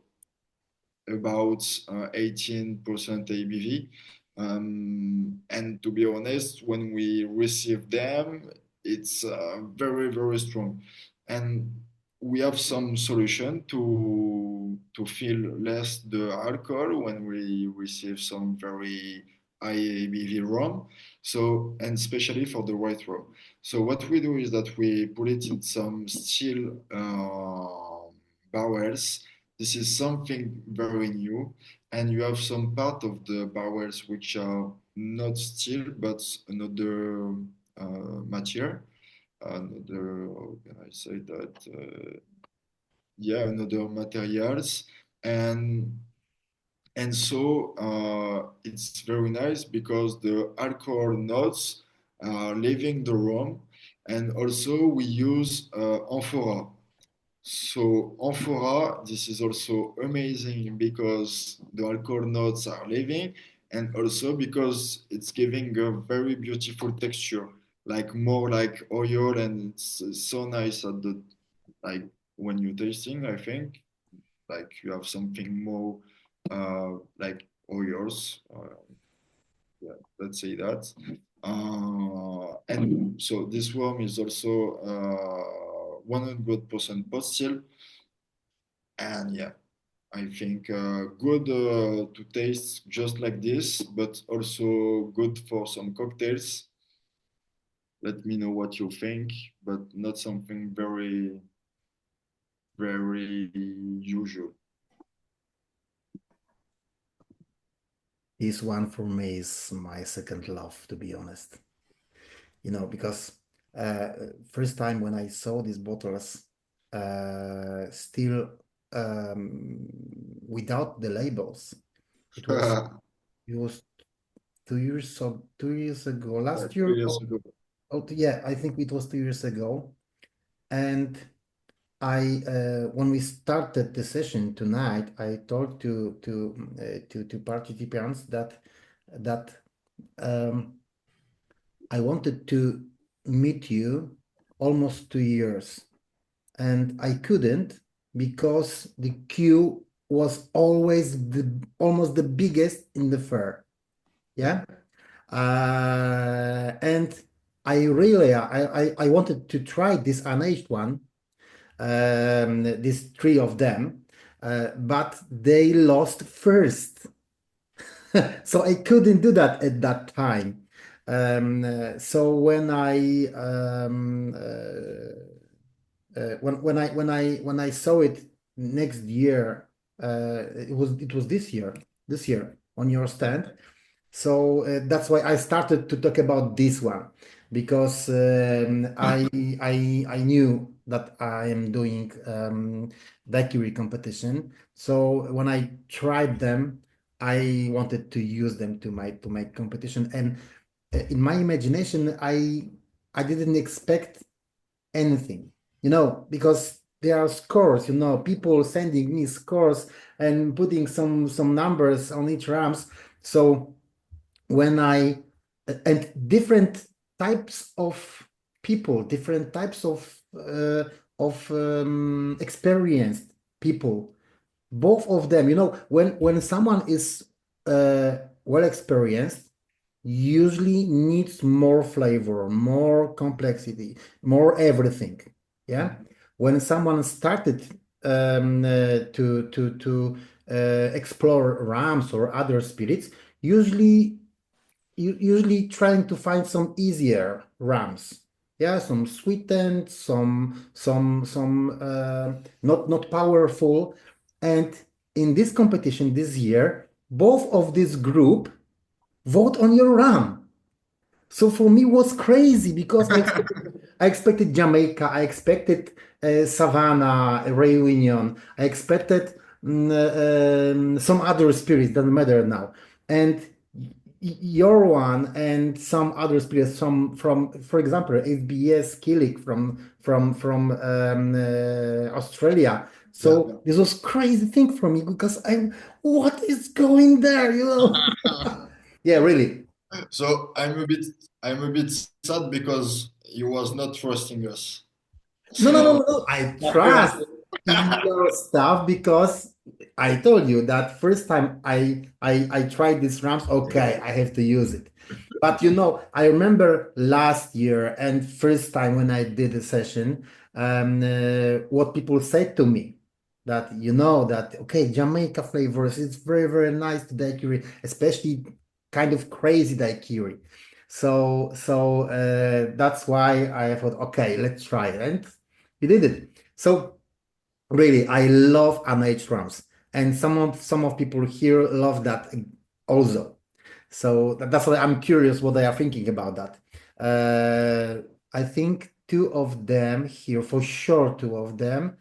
about 18% ABV. And to be honest, when we receive them, it's very, very strong. And we have some solution to feel less the alcohol when we receive some very high ABV rum. So, and especially for the white rum. So what we do is that we put it in some steel barrels. This is something very new, and you have some part of the barrels which are not steel but another material. Another, how can I say that? Yeah, another materials, and so it's very nice because the alcohol notes are leaving the room, and also we use amphora. So amphora, this is also amazing because the alcohol notes are leaving, and also because it's giving a very beautiful texture, like more like oil, and it's so nice at the like when you're tasting. I think like you have something more like oils. Yeah, let's say that. And so this worm is also 100% pot still, and yeah, I think good to taste just like this, but also good for some cocktails. Let me know what you think, but not something very, very usual. This one for me is my second love, to be honest. Because uh, first time when I saw these bottles, still um, without the labels. It was it was 2 years ago, Yeah, last two year. years ago. Yeah, I think it was 2 years ago. And when we started the session tonight, I told to participants that I wanted to meet you almost 2 years, and I couldn't because the queue was almost the biggest in the fair. Yeah. And I wanted to try this unaged one, these three of them, but they lost first. So I couldn't do that at that time. So when I saw it next year, it was this year on your stand. So that's why I started to talk about this one because I knew that I am doing daiquiri competition. So when I tried them, I wanted to use them to my competition. And in my imagination, I didn't expect anything, because there are scores, people sending me scores and putting some numbers on each rams. So when I and different types of people, different types of experienced people, both of them, when someone is well experienced, usually needs more flavor, more complexity, more everything. Yeah. When someone started to explore rams or other spirits, usually usually trying to find some easier rams. Yeah, some sweetened, some not powerful. And in this competition this year, both of this group vote on your ram. So for me, it was crazy because I expected Jamaica, I expected Savannah, Reunion, I expected some other spirits, doesn't matter now. And your one and some other spirits, some from, for example, SBS Killick from Australia. Yeah. So this was crazy thing for me because what is going there? Yeah, really. So I'm a bit sad because he was not trusting us. No, no, no, So no. I trust in your stuff because I told you that first time I tried these ramps, okay, I have to use it. But I remember last year and first time when I did a session, what people said to me that that okay, Jamaica flavors, it's very, very nice to daiquiri, especially kind of crazy daiquiri. So that's why I thought, okay, let's try it. And we did it. So really, I love unaged rums, and some of people here love that also. So that's why I'm curious what they are thinking about that. I think two of them here, for sure, two of them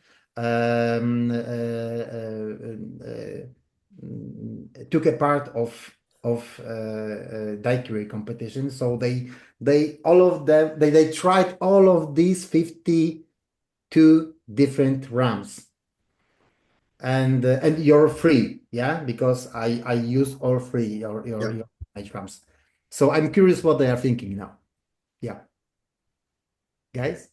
took a part of daiquiri competition. So they all of them they tried all of these 52 different rams, and you're free, yeah, because I use all three your yeah. your rams. So I'm curious what they are thinking now. Yeah, guys.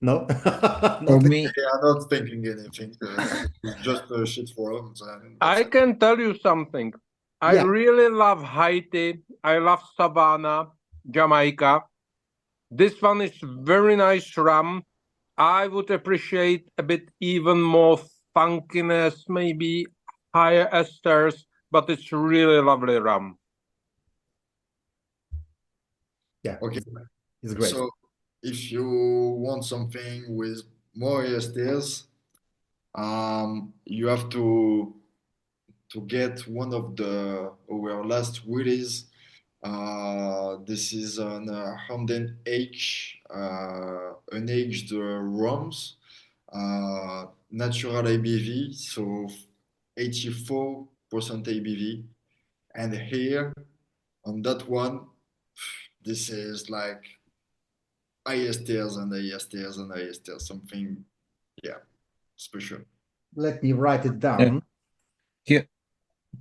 No, For not. me, They are not thinking anything. It's just a shit forums and that's I it. can tell you something. I Yeah, really love Haiti. I love Savannah, Jamaica. This one is very nice rum. I would appreciate a bit even more funkiness, maybe higher esters, but it's really lovely rum. yeah, Okay. it's great. So if you want something with more ESTs, you have to get one of our last release This is an Hamden an aged rums, natural ABV, so 84% ABV. And here on that one, this is like highest tiers and highest tiers and highest tiers, something, yeah, special. Let me write it Yeah. down.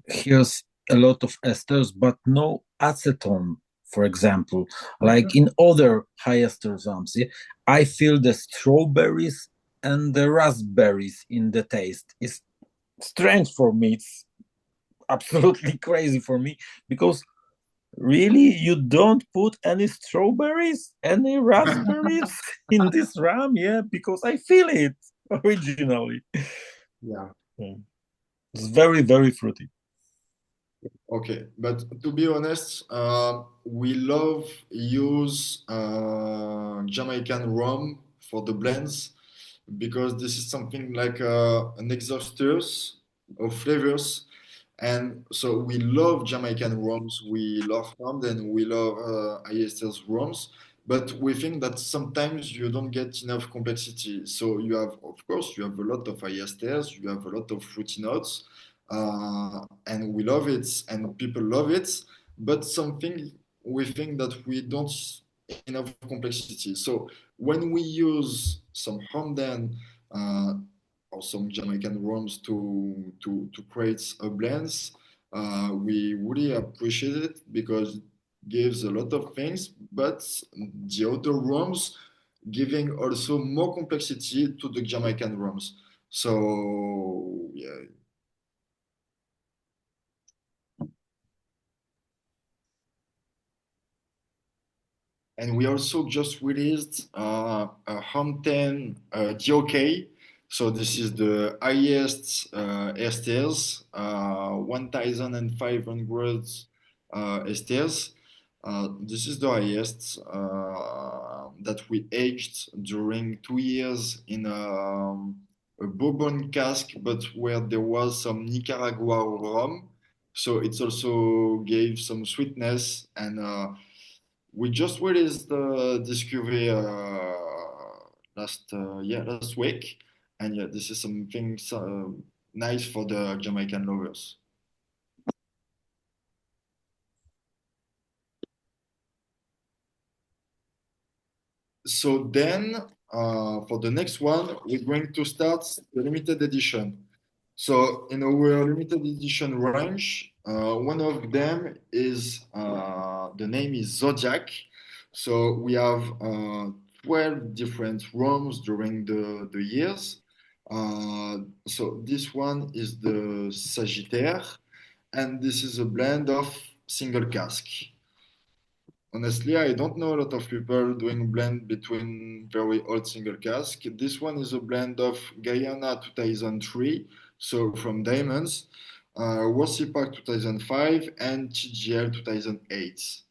Here's a lot of esters, but no acetone, for example, like in other high ester rums. Yeah? I feel the strawberries and the raspberries in the taste. It's strange for me. It's absolutely crazy for me because really you don't put any strawberries, any raspberries in this rum? Yeah, because I feel it originally. Yeah. It's very, very fruity. Okay, but to be honest, we love use Jamaican rum for the blends because this is something like an exhausters of flavors, and so we love Jamaican rums, we love rum, and we love ISS rums. But we think that sometimes you don't get enough complexity. So you have, of course, you have a lot of ISTs, you have a lot of fruity notes, and we love it and people love it, but something we think that we don't enough complexity. So when we use some Hamden or some Jamaican rums to create a blends, we really appreciate it because it gives a lot of things, but the other rums giving also more complexity to the Jamaican rums. So yeah. And we also just released a Hampton DOK. So this is the highest esters, 1,500 esters. This is the highest that we aged during 2 years in a bourbon cask, but where there was some Nicaragua rum. So it also gave some sweetness and we just released the discovery last week, and yeah, this is something nice for the Jamaican lovers. So then, for the next one, we're going to start the limited edition. So in our limited edition range, one of them is the name is Zodiac. So we have 12 different rooms during the years. So this one is the Sagittaire, and this is a blend of single cask. Honestly, I don't know a lot of people doing blend between very old single cask. This one is a blend of Guyana 2003, so from Diamonds, Worsey Park 2005, and TGL 2008.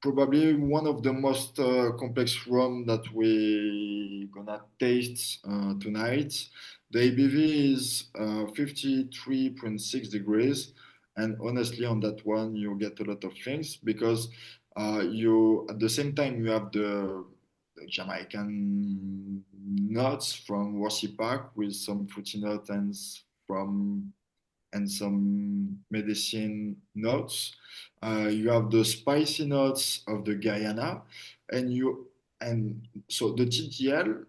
Probably one of the most complex rum that we gonna taste tonight. The ABV is 53.6 degrees, and honestly, on that one, you get a lot of things because you at the same time you have the Jamaican nuts from Worsey Park with some fruity nuts and some medicine notes. You have the spicy notes of the Guyana, and so the TTL.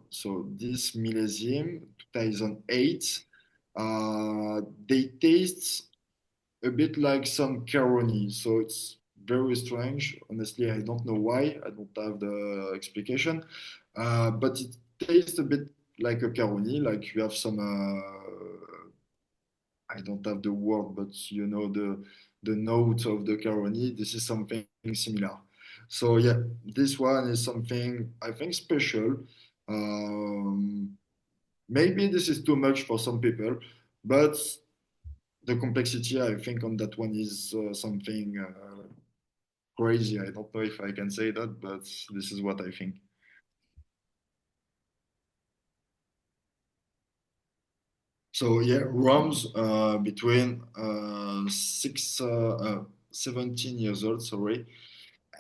So this millésime 2008, they taste a bit like some Caroni. So it's very strange. Honestly, I don't know why. I don't have the explanation, but it tastes a bit like a Caroni. Like you have some. I don't have the word, but you know the note of the Caroni. This is something similar. So yeah, this one is something I think special. Um, Maybe this is too much for some people, but the complexity I think on that one is something crazy. I don't know if I can say that, but this is what I think. So yeah, rums between 17 years old, sorry,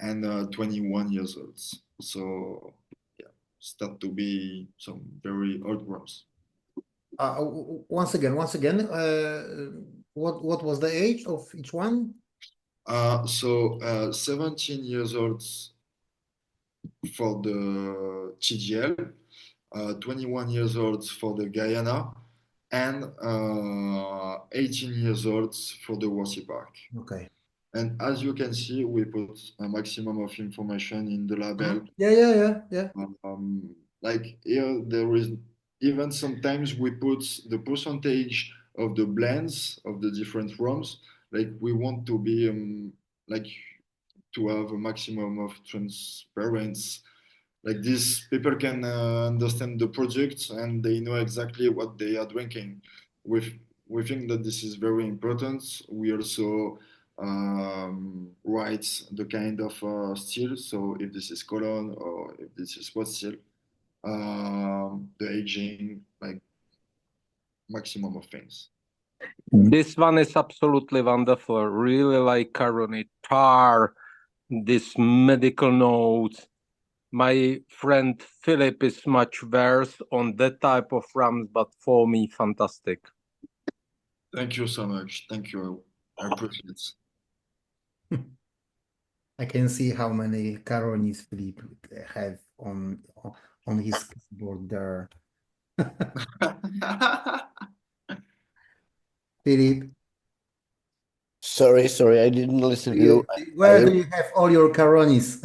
and 21 years old. So yeah, start to be some very old rums. Once again, what was the age of each one? 17 years old for the TGL, 21 years old for the Guyana, and 18 years old for the Wassy Park. Okay. And as you can see, we put a maximum of information in the label. Yeah. Like here, there is even sometimes we put the percentage of the blends of the different rums. Like we want to be like to have a maximum of transparency. Like this, people can understand the product and they know exactly what they are drinking. We we think that this is very important. We also write the kind of still. So if this is colon or if this is what still, the aging, like maximum of things. This one is absolutely wonderful. Really like Caroni tar, this medical note. My friend Philip is much worse on that type of rums, but for me, fantastic. Thank you so much. Thank you. I appreciate it. I can see how many Caronis Philippe have on his keyboard there. Philippe, Sorry, I didn't listen to you. where do you have all your Caronis?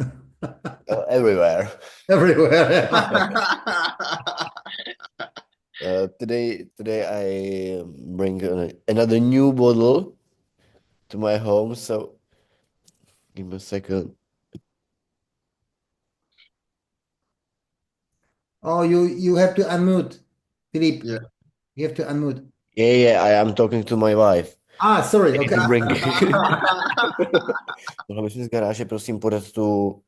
Everywhere. Everywhere. Today I bring another new bottle to my home, so give me a second. Oh, you have to unmute, Philippe. Yeah. You have to unmute. Yeah, I am talking to my wife. Sorry, I need okay. to bring. Mohla bys mi z garáže prosím podat tu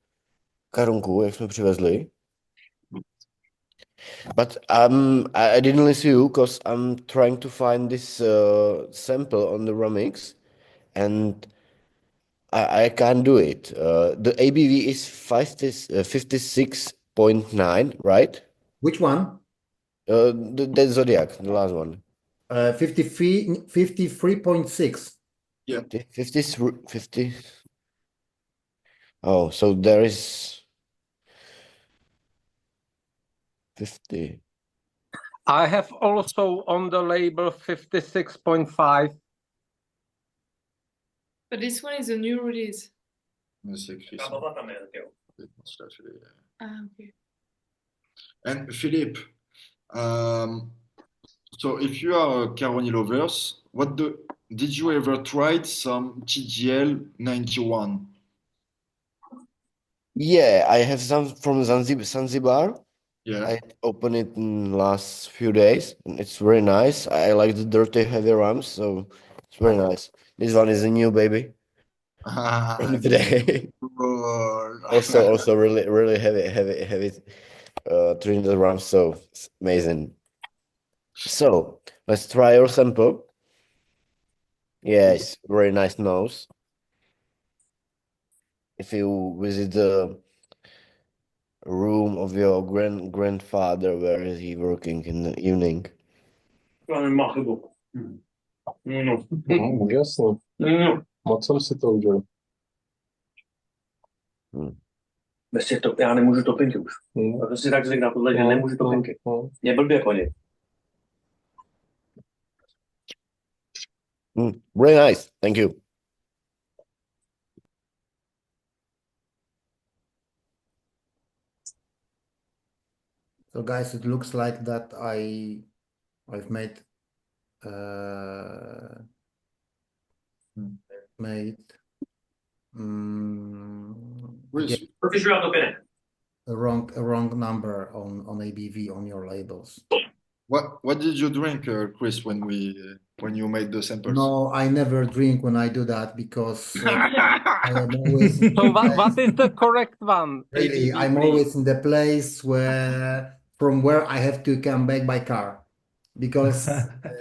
karunku, jak jsme přivezli. But I didn't listen to you because I'm trying to find this sample on the Remix, and I can't do it. The ABV is 56.9, right? Which one? The Zodiac, the last one. 53.6. Yeah. 50. Oh, so there is 50. I have also on the label 56.5. But this one is a new release. C'est écrit ça. Okay. And Philippe, so if you are Caroni lovers, did you ever try some TGL 91? Yeah, I have some from Zanzibar. Yeah. I opened it in last few days, and it's very nice. I like the dirty heavy rums, so it's very nice. This one is a new baby from today. Also really heavy Trinidad rums, so it's amazing. So let's try our sample. Yes, very nice nose. If you visit the room of your grandfather, where is he working in the evening? Jasně. Moc jsem si to udělal. Já nemůžu topinky už. A to si tak řekl na tohle, že nemůžu topinky. Mě blbě po ně. Very nice, thank you. So guys, it looks like that I've made a wrong number on ABV on your labels. What did you drink, Chris, when you made the samples? No, I never drink when I do that because I am always. So what is the correct one? Really, ABV, I'm please. always in the place from where I have to come back by car. because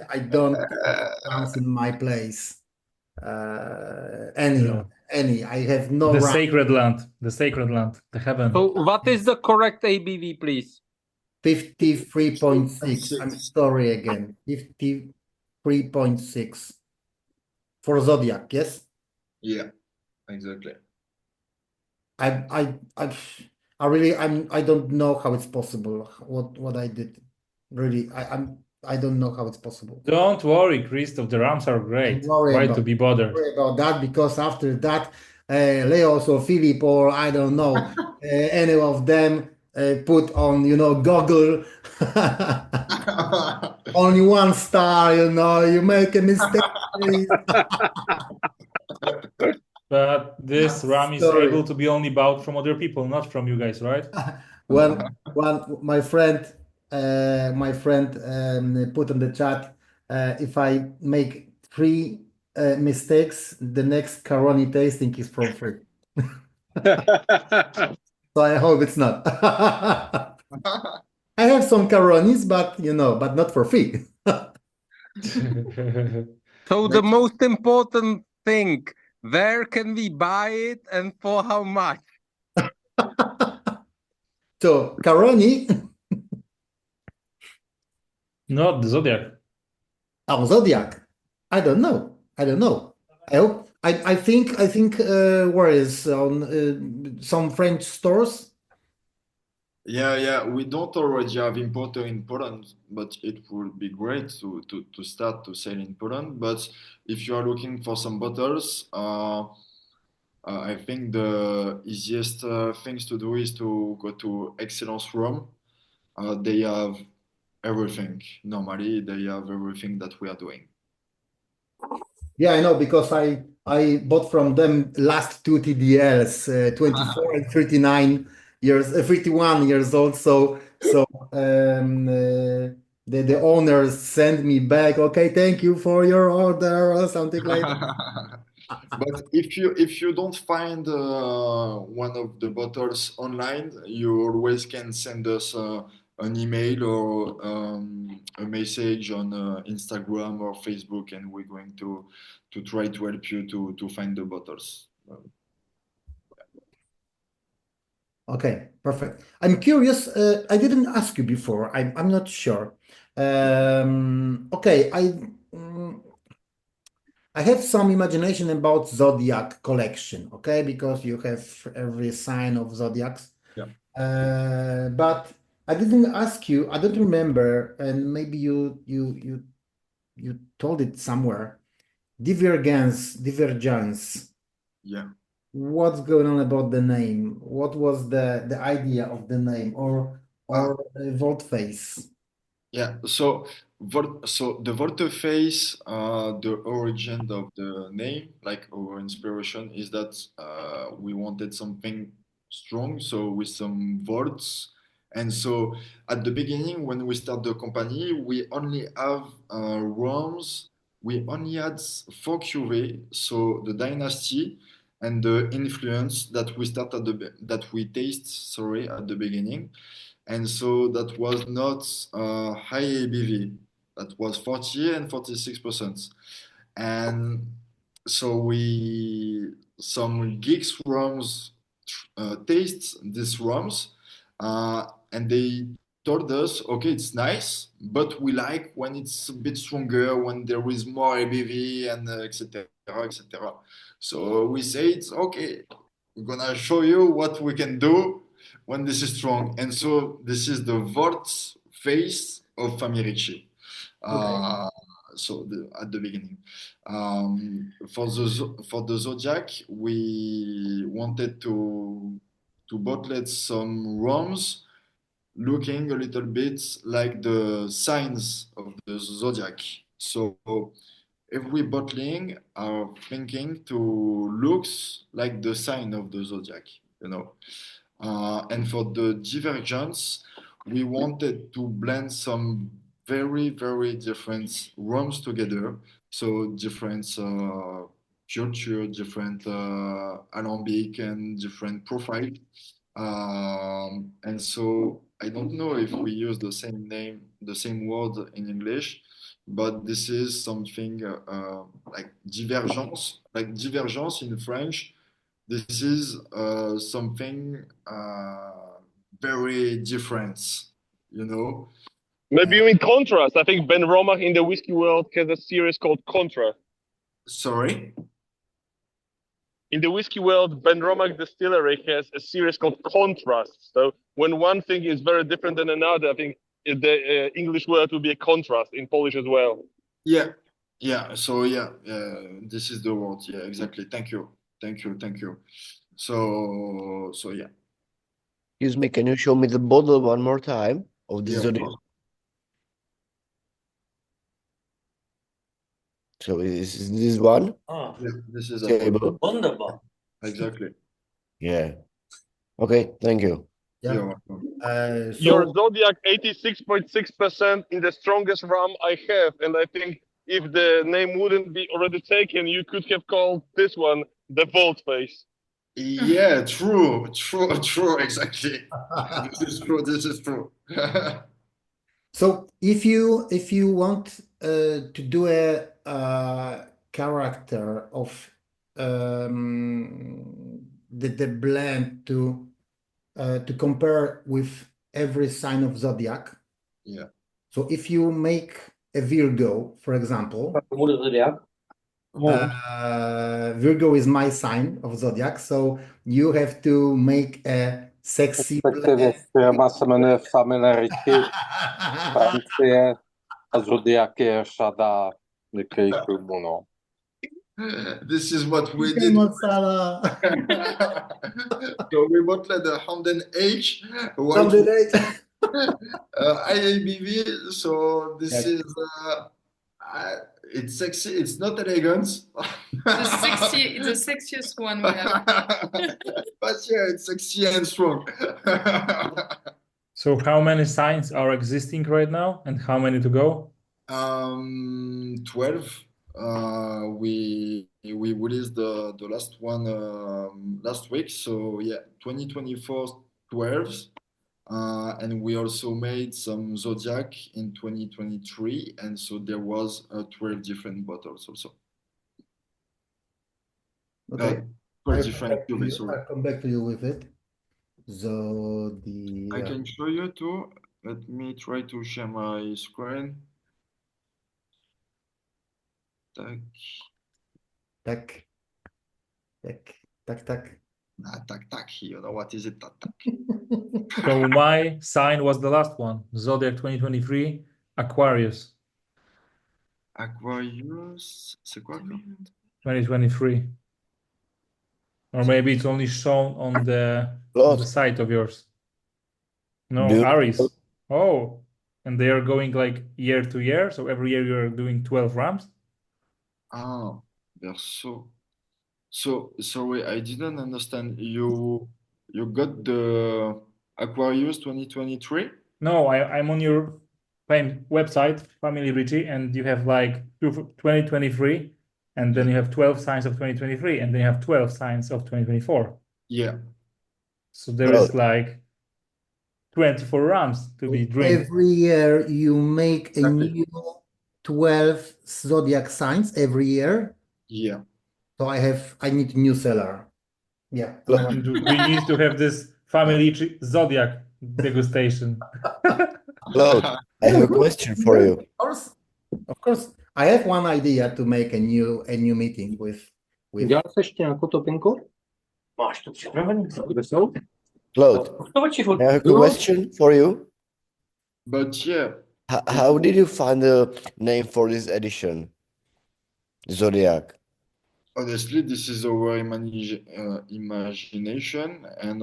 I don't rams in my place. Any Yeah. of any. I have no The ram. sacred land, the heaven. So what is the correct ABV, please? 53.6. I'm sorry again. 53.6 for Zodiac, yes? Yeah, exactly. I I I I really I don't know how it's possible what I did. Really, I don't know how it's possible. Don't worry, Christoph, the Rams are Don't great. worry Why about to be bothered? that because after that, Leos or Philip or I don't know, any of them put on Google only 1 star. You make a mistake. But this RAM is Sorry. able to be only bought from other people, not from you guys, right? One my friend put in the chat, if I make 3 mistakes, the next Caroni tasting is for free. So I hope it's not. I have some Caronis, but not for free. So the most important thing, where can we buy it and for how much? So Caroni, Not the Zodiac. oh, Zodiac. I don't know. I hope. I think where is on some French stores. Yeah. We don't already have importer in Poland, but it would be great to start to sell in Poland. But if you are looking for some bottles, I think the easiest things to do is to go to Excellence Room. They have everything. Normally, they have everything that we are doing. Yeah, I know because I bought from them last 2 TDLs, 24 and 31 years old. So the owners sent me back. Okay, thank you for your order or something like that. But if you don't find one of the bottles online, you always can send us an email or a message on Instagram or Facebook, and we're going to try to help you to find the bottles. Okay, perfect. I'm curious. I didn't ask you before. I'm not sure. Okay, mm, I have some imagination about Zodiac collection, okay, because you have every sign of Zodiacs. Yeah. But I didn't ask you, I don't remember, and maybe you told it somewhere. Divergence. Yeah. What's going on about the name? What was the idea of the name or Volte-Face? Yeah, so the Volte-Face, the origin of the name, like our inspiration, is that we wanted something strong, so with some volts. And so at the beginning, when we start the company, we only have ROMs. We only had 4 QV, so the dynasty and the influence that that we taste, sorry, at the beginning. And so that was not high ABV. That was 40 and 46%. And so some geeks rums taste these rums, and they told us, okay, it's nice, but we like when it's a bit stronger, when there is more ABV and etc. etc. So we say it's okay. We're gonna show you what we can do when this is strong. And so this is the Volt face of Famille Ricci. At the beginning, for the Zodiac, we wanted to bottle some rums looking a little bit like the signs of the Zodiac. So every bottling are thinking to looks like the sign of the Zodiac, you know. And for the divergence, we wanted to blend some very, very different rums together. So different culture, different alembic, and different profile. And so I don't know if we use the same name, the same word in English, but this is something like divergence. Like divergence in French, this is something very different, you know? Maybe you mean contrast. I think Ben Romach in the whiskey world has a series called Contrast. Sorry? In the whiskey world, Ben Romach Distillery has a series called Contrast. So when one thing is very different than another, I think the English word will be a contrast in Polish as well. Yeah, yeah. So yeah, this is the word. Yeah, exactly. Thank you, thank you. So yeah, Excuse me, can you show me the bottle one more time of the yeah. Zodiac? So is this one Ah, Yeah, this is that one. table? wunderbar. Exactly. Yeah. Okay, thank you. Yeah. You're welcome. Your So Zodiac 86.6% in the strongest rum I have. And I think if the name wouldn't be already taken, you could have called this one the Vault Face. Yeah, true. Exactly. This is true. This is true. So if you want to do a character of the blend to compare with every sign of zodiac. Yeah. So if you make a Virgo, for example, Moeder Zodiac. Virgo is my sign of zodiac, so you have to make a sexy Respektive blend. firma se jmenuje Famille Ricci, Francie a Zodiac je řada nějakých filmů, no. This is what we Chicken did. masala. So we bottled the Hamden H white Candidate. IABV. So this Yes. is it's sexy. It's not elegant. The sexiest one we have. But yeah, it's sexy and strong. So how many signs are existing right now and how many to go? 12. We released the last one last week. So yeah, 2024 12s. And we also made some Zodiac in 2023, and so there was 12 different bottles also. Okay. 12 different cuvées, sorry. I'll come back to you with it. I Zodiac. can show you too. Let me try to share my screen. Tac, Tak. Tak. Tak. Tak. tac. You know what is it? Tac, tac. So my sign was the last one, Zodiac 2023, Aquarius Aquarius, c'est quoi? 2023. Or maybe it's only shown on the site of yours. No, Do you- Aries. Oh, and they are going like year to year. So every year you're doing 12 rams. Ah, Verso. So sorry, I didn't understand. You got the Aquarius 2023? No, I'm on your website, Family Ricci, and you have like 2023, and then you have 12 signs of 2023, and then you have 12 signs of 2024. Yeah. So there is like 24 rams to be drank. Every year you make a Exactly. new 12 zodiac signs every year. Yeah. So I need a new cellar. Yeah. And we need to have this Family Ricci Zodiac degustation. Claude, I have a question for you. Of course. I have one idea to make a new meeting with Dělal jsi ještě nějakou topinku? Máš to připravený? Kde jsou? Claude, I have a question for you. But yeah, How did you find the name for this edition? Zodiac. honestly, this is our imagination, and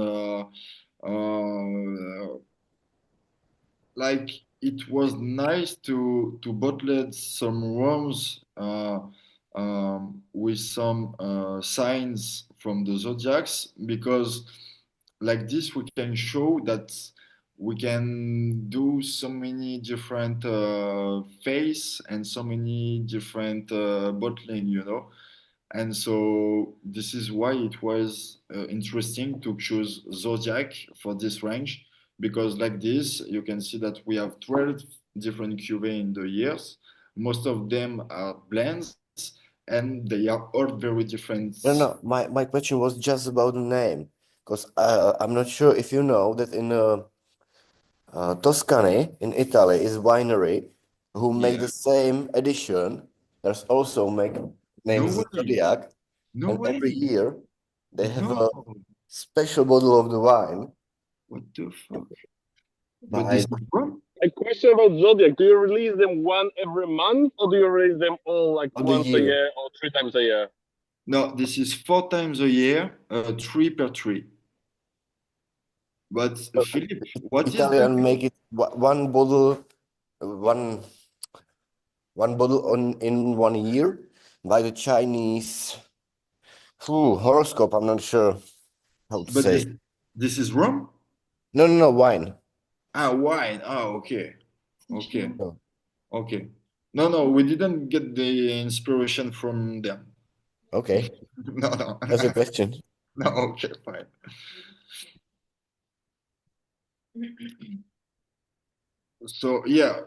like it was nice to bottle some rums with some signs from the zodiacs, because like this we can show that we can do so many different face and so many different bottling, you know. And so this is why it was interesting to choose Zodiac for this range, because like this, you can see that we have 12 different cuvées in the years. Most of them are blends, and they are all very different. No, my question was just about the name, because I'm not sure if you know that in Tuscany in Italy is winery who make the Yeah. same edition. There's also make No names way. Zodiac, No and every way. year they have No. a special bottle of the wine What the fuck? But by this is wrong. A question about Zodiac. Do you release them one every month, or do you release them all like of the once a year. year or 3 times a year? No, this is 4 times a year, three per tree. But Philippe, what is the Italian make it one bottle, one bottle on in 1 year. By the Chinese horoscope, I'm not sure how to but say. this is rum? No, wine. Ah, wine. Ah, okay. Okay. No. Okay. No, we didn't get the inspiration from them. Okay, No. that's a question. No, okay, fine. So yeah,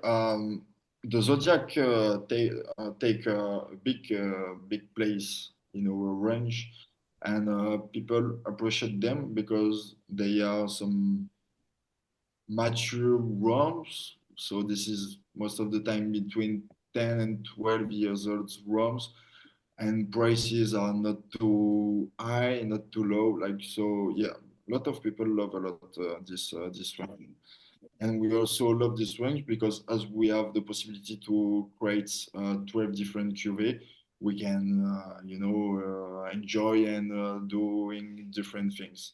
the Zodiac take a big place in our range, and people appreciate them because they are some mature rums. So this is most of the time between 10 and 12 years old rums, and prices are not too high, not too low. Like so, yeah, a lot of people love a lot this range, and we also love this range because as we have the possibility to create 12 different cuvées, we can enjoy and doing different things.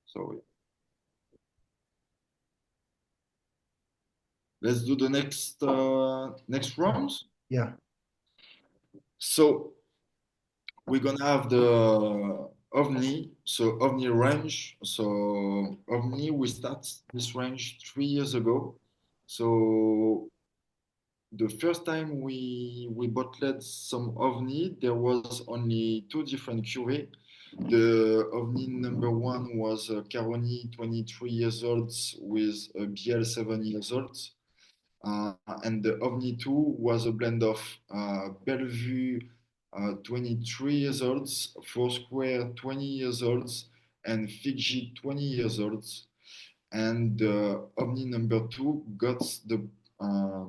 So yeah. Let's do the next rounds. Yeah. So we're gonna have the OVNI, so OVNI range. So OVNI, we start this range 3 years ago. So the first time we bottled some OVNI, there was only two different cuvées. The OVNI number one was Caroni 23 years old with a BL 7 years old. And the OVNI 2 was a blend of Bellevue 23 years old, Foursquare 20 years old, and Fiji 20 years old. And the OVNI number 2 got uh,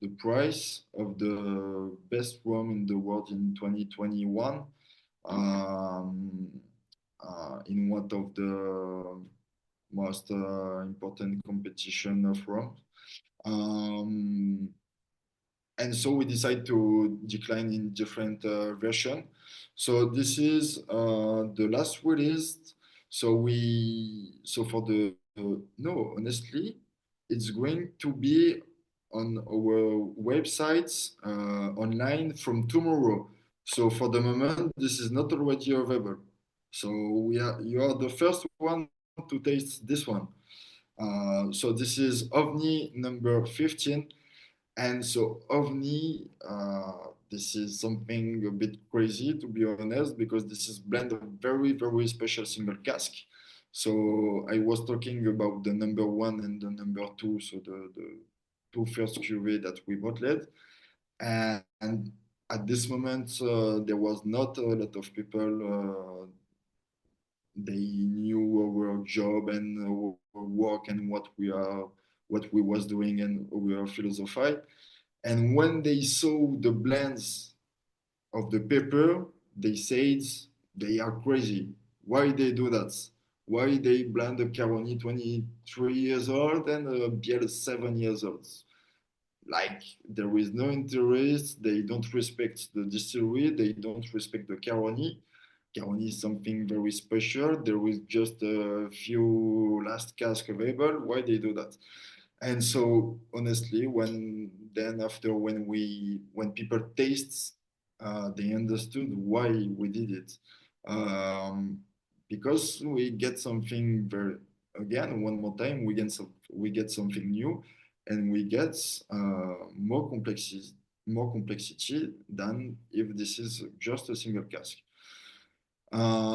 the prize of the best rum in the world in 2021 um, in one of the most important competition of rum. Um, and so we decide to decline in different version. So this is the last release. So for the no, honestly, it's going to be on our websites online from tomorrow. So for the moment, this is not already available. So you are the first one to taste this one. So this is OVNI number 15. And so OVNI, this is something a bit crazy to be honest, because this is blend of very special single cask. So I was talking about the number one and the number two, so the two first cuvées that we bottled. And at this moment, there was not a lot of people. They knew our job and our work and what we was doing and our philosophy. And when they saw the blends of the paper, they said they are crazy. Why they do that? Why they blend a Caroni 23 years old and a Biel 7 years old? Like there is no interest. They don't respect the distillery. They don't respect the Caroni. Caroni is something very special. There is just a few last cask available. Why they do that? And so honestly, when people tastes, they understood why we did it, because we get something very, again one more time, we get something new, and we get more complexity than if this is just a single cask.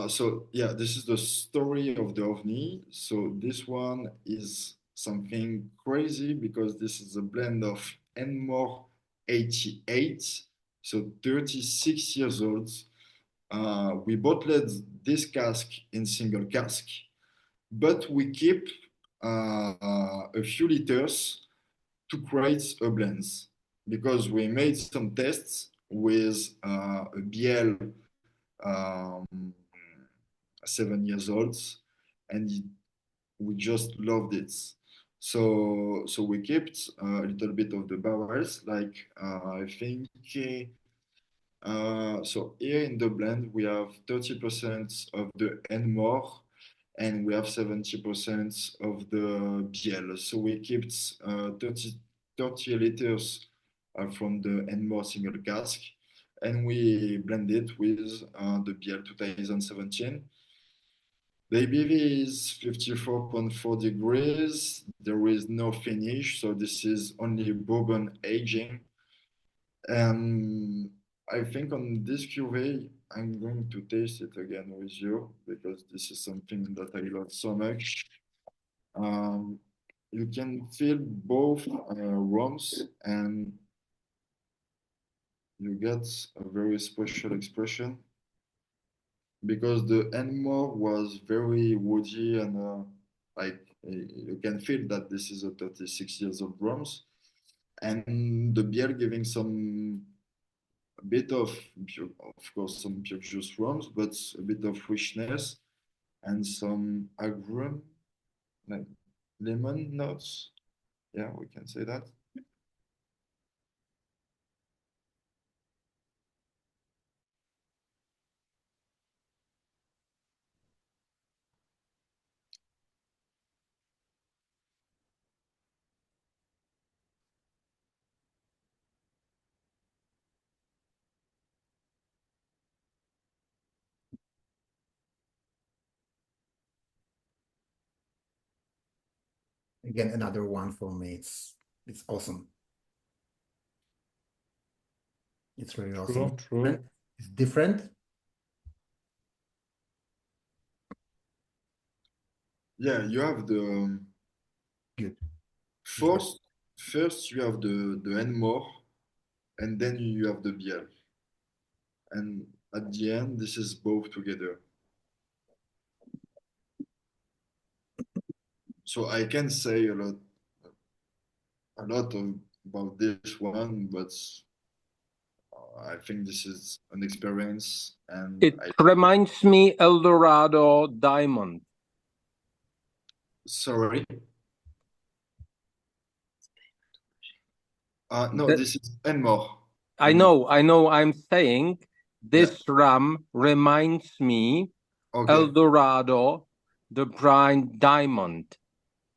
So yeah, this is the story of the OVNI. So this one is something crazy because this is a blend of Enmore 88, so 36 years old. We bottled this cask in single cask, but we keep a few liters to create a blend because we made some tests with a BL 7 years old, and we just loved it. So we kept a little bit of the barrels, like I think. So here in the blend we have 30% of the Enmore and we have 70% of the BL. So we kept 30 liters from the Enmore single cask and we blend it with the BL 2017. The ABV is 54.4 degrees. There is no finish, so this is only bourbon aging. I think on this cuvee, I'm going to taste it again with you because this is something that I love so much. You can feel both rums and you get a very special expression because the Enmore was very woody and you can feel that this is a 36 years old rums and the beer giving some a bit of course some pure juice rums but a bit of richness and some agrum like lemon notes, yeah, we can say that. Again, another one for me. It's awesome. It's really awesome. True. It's different. Yeah, you have the Good. first you have the Enmore and then you have the beer and at the end this is both together. So I can say a lot about this one, but I think this is an experience, and It reminds me Eldorado Diamond. Sorry. No, this is Enmore. I know. I'm saying this rum reminds me Eldorado, the brine Diamond.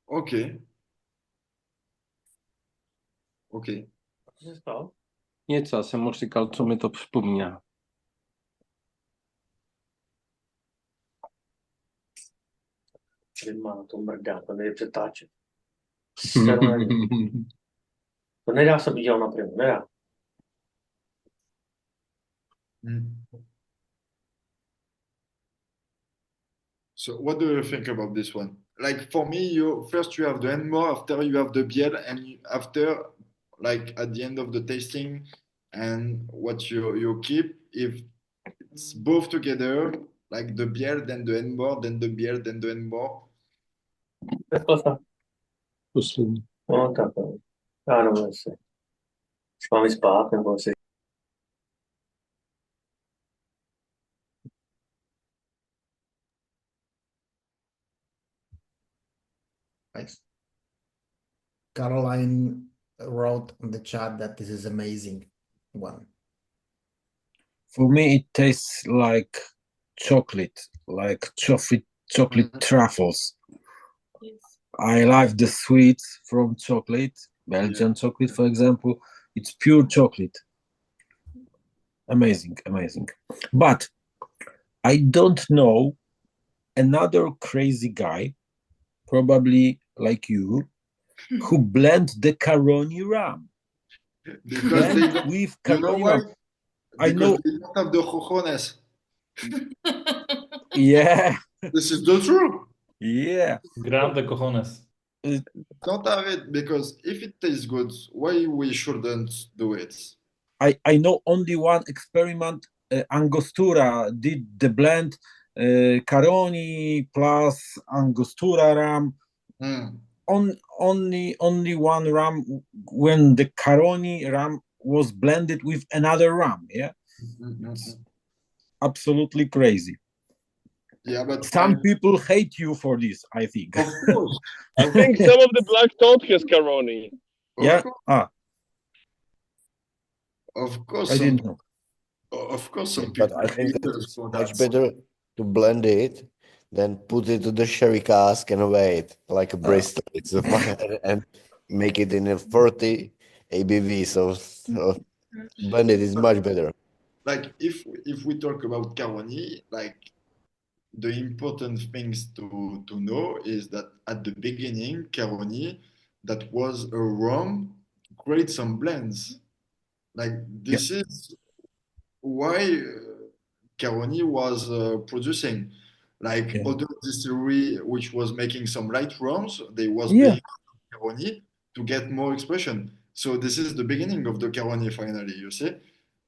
Okay. Co se stalo? Nic, já jsem mu říkal, co mi to připomíná. Má na to mrdá, to nejde přetáčet. To nedá se být na primo, nedá. So what do you think about this one? Like for me, you have the Enmore, after you have the Biel, and after, like at the end of the tasting, and what you keep, if it's both together, like the Biel, then the Enmore, then the Biel, then the Enmore. Cosa? No, tak. Já nevím, jestli. Mám spát, nebo si. Nice. Caroline wrote on the chat that this is amazing one. For me, it tastes like chocolate, like chocolate truffles. Yes. I like the sweets from chocolate, Belgian chocolate, for example. It's pure chocolate. Amazing. But I don't know another crazy guy, probably like you, who blend the Caroni rum. Because with you know Caroni why? rum. I know. They don't have the cojones. Yeah. This is the truth. Yeah. Grande cojones. Don't have it because if it tastes good, why we shouldn't do it? I know only one experiment. Angostura did the blend Caroni plus Angostura rum. Only one rum when the Caroni rum was blended with another rum. Yeah, absolutely crazy. Yeah, but some people hate you for this, I think. Of course. I think some of the black toad has Caroni. Yeah. Of course. I didn't know. Of course, some But people I think hate that us it's for much that. better to blend it than put it to the sherry cask and wait like a Bristol. It's a and make it in a 40 ABV. So blend it is much better. Like if we talk about Caroni, like the important things to know is that at the beginning, Caroni, that was a rum, create some blends. Like this is why Caroni was producing. Like other distillery which was making some light rums, they was being Caroni to get more expression. So this is the beginning of the Caroni finally, you see.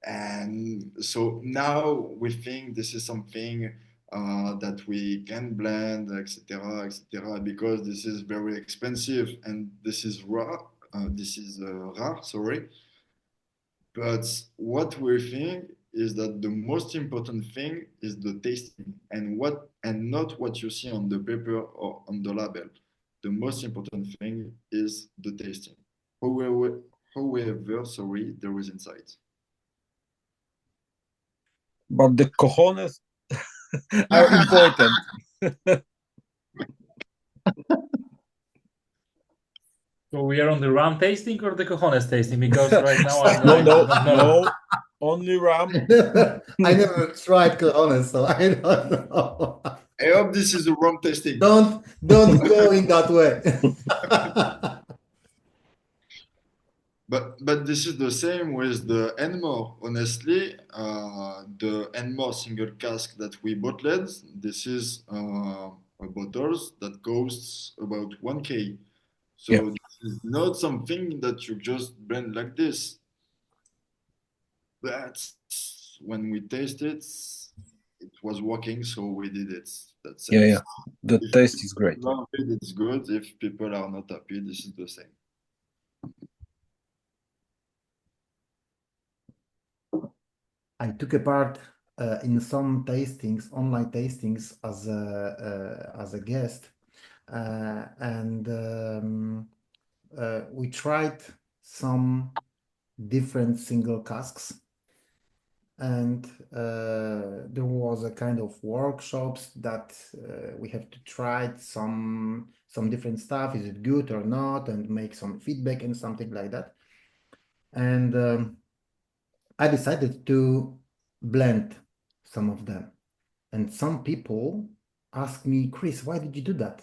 And so now we think this is something that we can blend, etc., etc., because this is very expensive and this is rare. Rare, sorry. But what we think is that the most important thing is the tasting and not what you see on the paper or on the label. The most important thing is the tasting. However, sorry, there is inside. But the cojones are important. So we are on the rum tasting or the cojones tasting? Because right now I don't know. No, only rum. I never tried cojones, so I don't know. I hope this is a rum tasting. Don't go in that way. But this is the same with the Enmore. Honestly, the Enmore single cask that we bottled, this is bottles that costs about 1K. So this is not something that you just blend like this. But when we tasted, it was working, so we did it. That's it. Yeah. The taste is great. Love it, it's good. If people are not happy, this is the same. I took a part in some tastings, online tastings, as a guest, and we tried some different single casks, and there was a kind of workshops that we have to try some different stuff. Is it good or not, and make some feedback and something like that. And I decided to blend some of them. And some people ask me, Chris, why did you do that?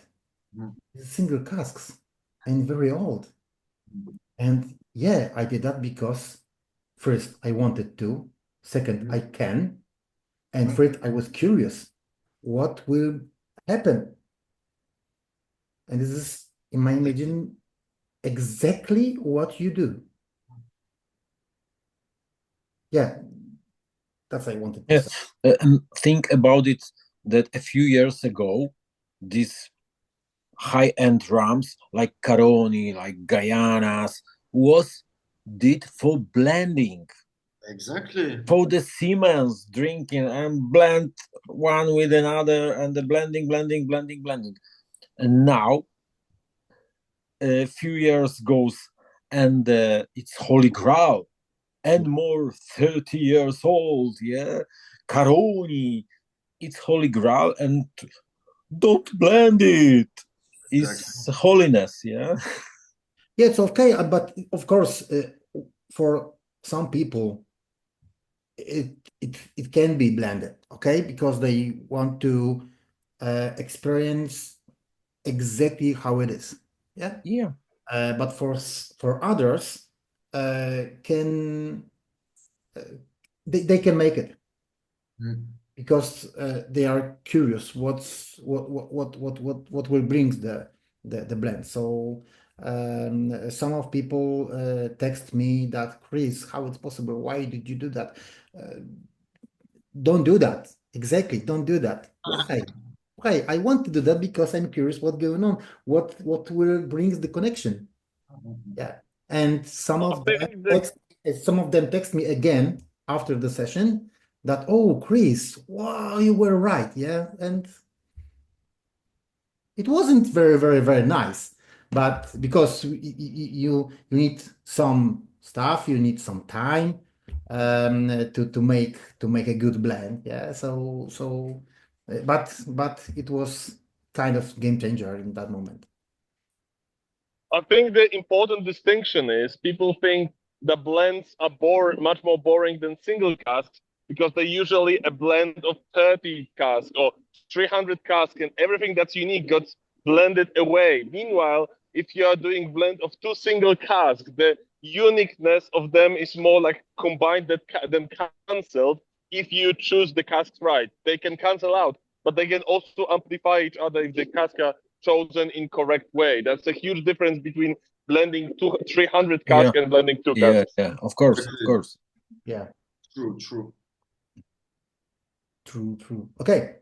It's single casks and very old. And yeah, I did that because first I wanted to, second I can, and third I was curious what will happen. And this is, in my imagine, exactly what you do. Yeah, that's what I wanted to say. And think about it that a few years ago, these high-end rums like Caroni, like Guyanas, was did for blending. Exactly. For the Siemens drinking and blend one with another and the blending. And now a few years goes and it's Holy Grail and more 30 years old, yeah. Caroni, it's Holy Grail and don't blend it. It's holiness, yeah. Yeah, it's okay, but of course, for some people, it can be blended, okay, because they want to experience exactly how it is. Yeah. But for others, can they can make it because they are curious what will brings the blend. So some of people text me that, Chris, how it's possible? Why did you do that? Uh, don't do that. Exactly, don't do that. Why? Why? I want to do that because I'm curious what's going on. What will brings the connection? Yeah. And I think that some of them text me again after the session that, oh, Chris, wow, you were right. Yeah. And it wasn't very, very, very nice, but because you need some stuff, you need some time to make a good blend. Yeah. But it was kind of game changer in that moment. I think the important distinction is people think the blends are much more boring than single casks because they're usually a blend of 30 casks or 300 casks, and everything that's unique got blended away. Meanwhile, if you are doing blend of two single casks, the uniqueness of them is more like combined than cancelled if you choose the casks right. They can cancel out, but they can also amplify each other if the cask are chosen in correct way. That's a huge difference between blending 300 Yeah, casks and blending two yeah, casks. yeah. Of course, of course. Yeah. True, true. True, true. Okay.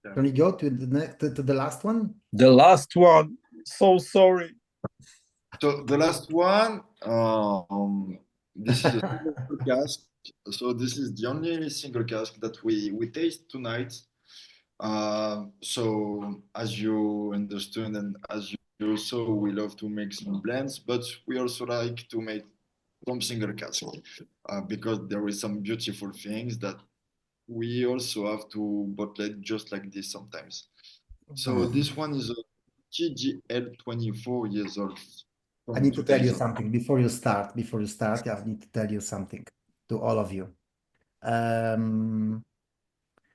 Yeah. Can we go to the next to the last one? The last one. So sorry. So the last one, this is a single cask. So this is the only single cask that we taste tonight. So as you understand and as you also, we love to make some blends, but we also like to make some single cask because there is some beautiful things that we also have to bottle just like this sometimes. So this one is a TGL 24 years old I from need to tell you 2000. something before you start. Before you start, I need to tell you something to all of you.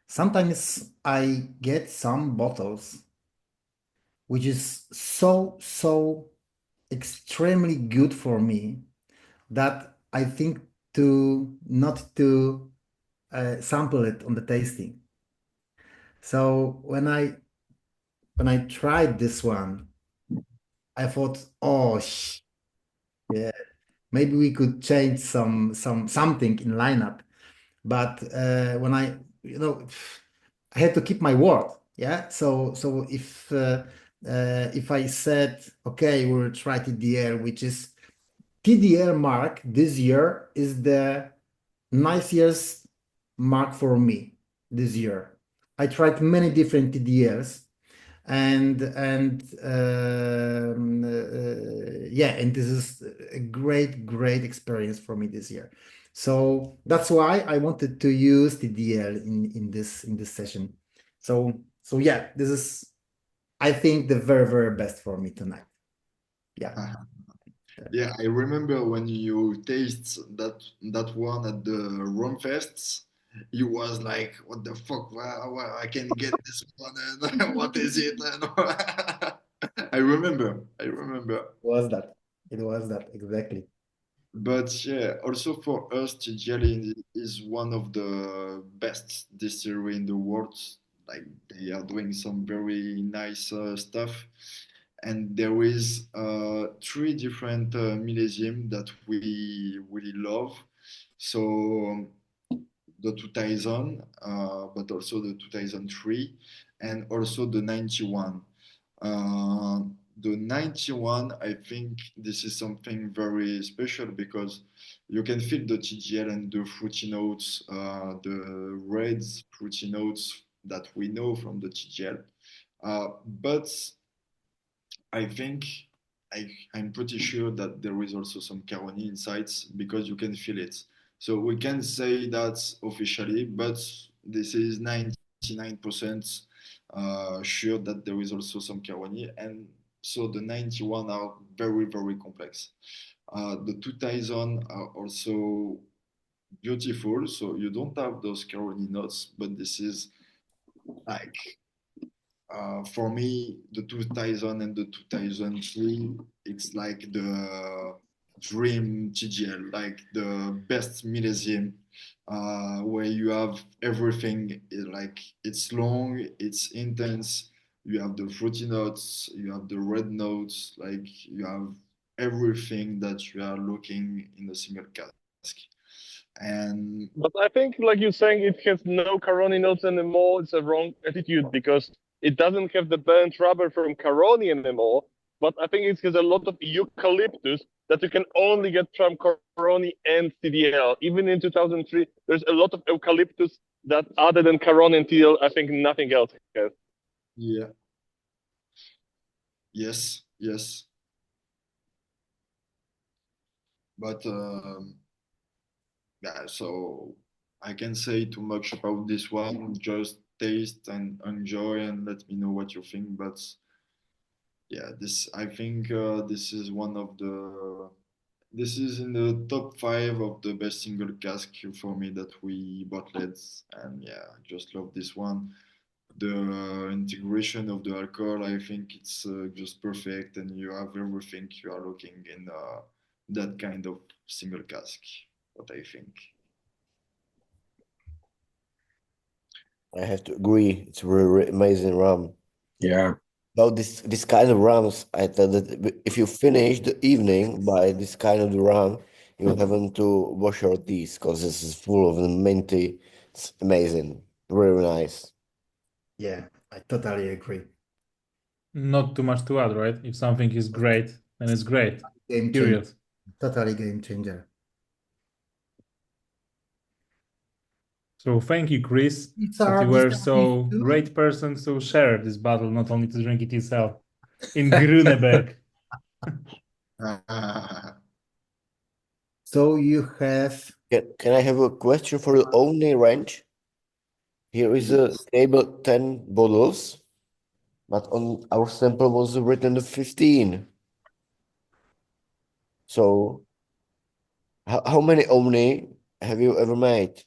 Sometimes I get some bottles which is so extremely good for me that I think to not to sample it on the tasting. So when I tried this one, I thought, oh, yeah, maybe we could change something in lineup. But when I had to keep my word. Yeah. So if I said, okay, we'll try TDR, which is TDR mark this year is the nicest mark for me this year. I tried many different TDLs and yeah, and this is a great experience for me this year. So that's why I wanted to use TDL in this session. So yeah, this is I think the very best for me tonight. Yeah. Yeah, I remember when you taste that one at the Rome Fests, you was like, "What the fuck? Why I can get this one? And what is it?" And I remember, I remember. Was that? It was that exactly. But yeah, also for us, TGL is one of the best distillery in the world. Like they are doing some very nice stuff, and there is three different millésime that we really love. So the 2000, but also the 2003, and also the 91. Uh, the 91, I think this is something very special because you can feel the TGL and the fruity notes, the red fruity notes that we know from the TGL. But I think I'm pretty sure that there is also some Caroni inside because you can feel it. So we can say that officially, but this is 99% sure that there is also some Caroni. And so the 91 are very complex. The 2000 are also beautiful. So you don't have those Caroni notes, but this is like for me, the 2000 and the 2003, it's like the dream TGL, like the best millésime, where you have everything. Like it's long, it's intense, You have the fruity notes, you have the red notes, like you have everything that you are looking in a single cask. And But I think, like you're saying, it has no Caroni notes anymore. It's a wrong attitude because it doesn't have the burnt rubber from Caroni anymore. But I think it has a lot of eucalyptus that you can only get from Caroni and CDL. Even in 2003, there's a lot of eucalyptus that, other than Caroni and TDL, I think nothing else has. yeah, yes. But yeah, so I can say too much about this one. Just taste and enjoy and let me know what you think. But yeah, this I think this is one of the this is in the top five of the best single cask for me that we bottled, and yeah, I just love this one. The integration of the alcohol, I think it's just perfect, and you have everything you are looking in that kind of single cask. What I think. I have to agree. It's really amazing rum. Yeah. About this kind of rums, I thought that if you finish the evening by this kind of rum, you haven't to wash your teeth because this is full of the minty. It's amazing, really nice. Yeah, I totally agree. Not too much to add, right? If something is great, then it's great. Game changer. Period. Totally game changer. So thank you, Chris, These that are you were these so two. great person to share this bottle, not only to drink it yourself in Grüneberg. So you have Can I have a question for the only range? Here is a table 10 bottles, but on our sample was written the 15. So how many Omni have you ever made?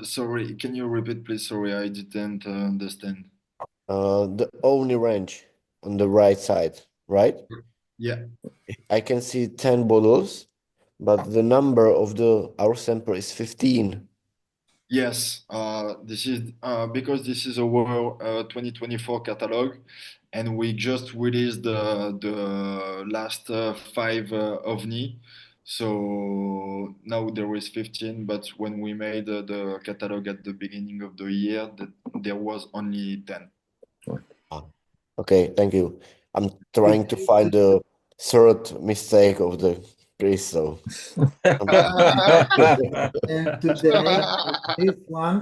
Sorry, can you repeat, please? Sorry, I didn't understand. The Omni range on the right side, right? Yeah. I can see 10 bottles, but the number of our sample is 15. Yes, this is because this is our 2024 catalog, and we just released the last five OVNI. So now there is 15, but when we made the catalog at the beginning of the year, there was only 10. Ah, okay, thank you. I'm trying to find the third mistake of the Chris, so and today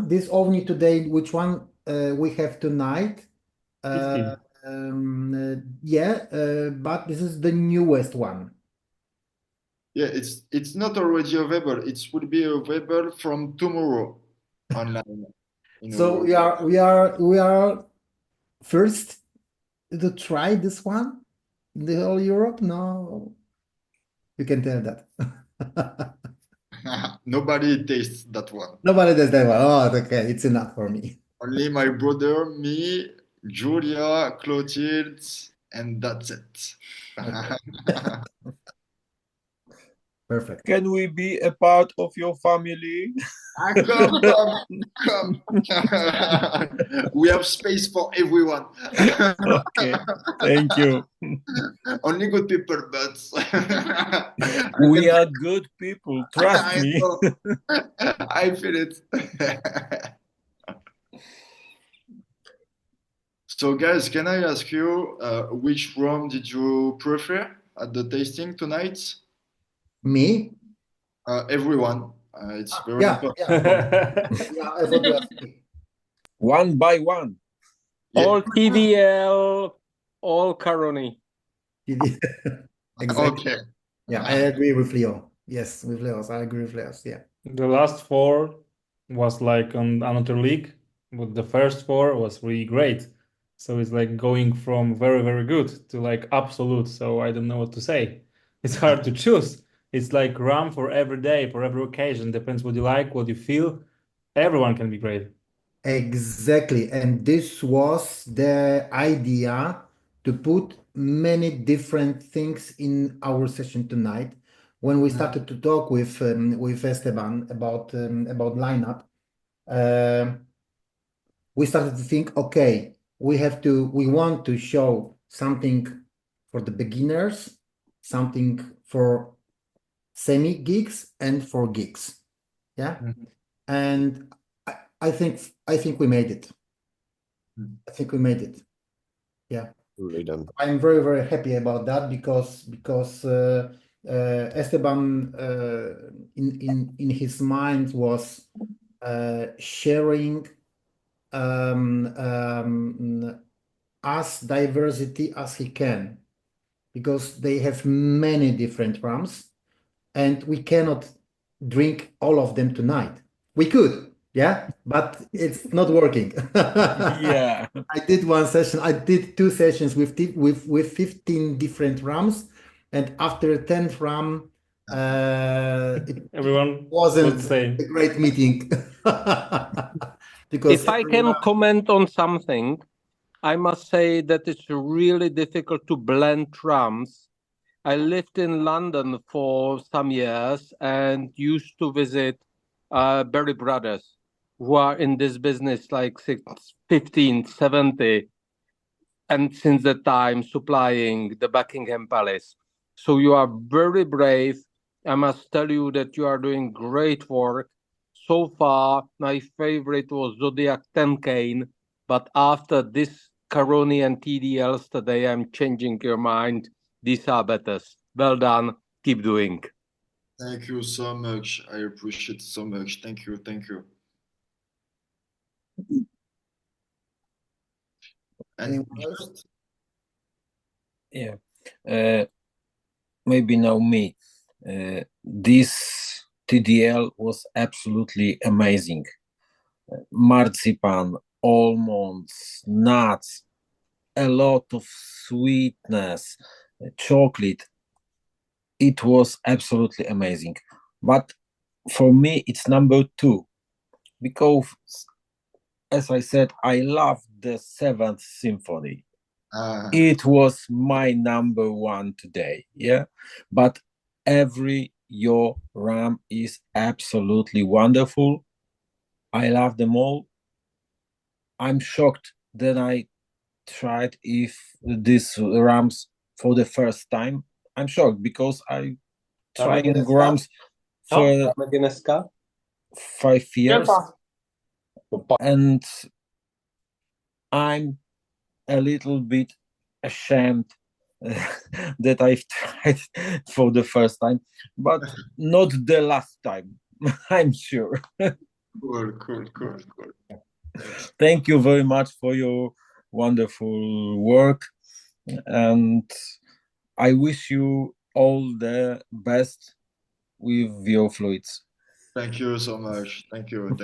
this ovni today, which one we have tonight? 15. Yeah, but this is the newest one. Yeah, it's not already available. It will be available from tomorrow online. So we are first to try this one in the whole Europe. No, you can tell that. Nobody tastes that one. Nobody does that one. Oh, okay, it's enough for me. Only my brother, me, Julia, Clotilde, and that's it. Perfect. Can we be a part of your family? Come. We have space for everyone. Okay, thank you. Only good people, but We are good people, trust I me. know. I feel it. So, guys, can I ask you which rum did you prefer at the tasting tonight? Me? Everyone. It's very Yeah, important. yeah, I thought you asked me. One by one. Yeah. All TDL, all Caroni. Exactly. Okay. Yeah, I agree with Leo. Yes, with Leos. I agree with Leos. Yeah. The last four was like on another league, but the first four was really great. So it's like going from very, very good to like absolute. So I don't know what to say. It's hard to choose. It's like rum for every day, for every occasion. Depends what you like, what you feel. Everyone can be great. Exactly. And this was the idea to put many different things in our session tonight. When we started to talk with Esteban about lineup, we started to think, okay, we want to show something for the beginners, something for semi geeks and for geeks. Yeah. And I think we made it. I think we made it. Yeah. Really done. I'm very, very happy about that because Esteban in his mind was sharing as diversity as he can, because they have many different rums and we cannot drink all of them tonight. We could, yeah, but it's not working. Yeah. I did one session. I did two sessions with 15 different rums, and after 10th rum, it Everyone wasn't was the same. a great meeting because If I can comment on something, I must say that it's really difficult to blend rums. I lived in London for some years and used to visit Berry Brothers, who are in this business like 15, 70, and since that time supplying the Buckingham Palace. So you are very brave. I must tell you that you are doing great work. So far, my favorite was Zodiac 10 Cane, but after this Caroni and TDLs today, I'm changing your mind. These are better. Well done. Keep doing. Thank you so much. I appreciate it so much. Thank you. Thank you. And anyone else? Yeah. Maybe now me. This TDL was absolutely amazing. Marzipan, almonds, nuts, a lot of sweetness, chocolate. It was absolutely amazing. But for me, it's number 2 because, as I said, I love the Seventh Symphony. It was my number 1 today. Yeah, but every your ram is absolutely wonderful. I love them all. I'm shocked that I tried if these rams for the first time. I'm shocked because I trying rams for 5 years, and I'm a little bit ashamed that I've tried for the first time, but not the last time. I'm sure. Cool. Thank you very much for your wonderful work, and I wish you all the best with your fluids. Thank you so much. Thank you.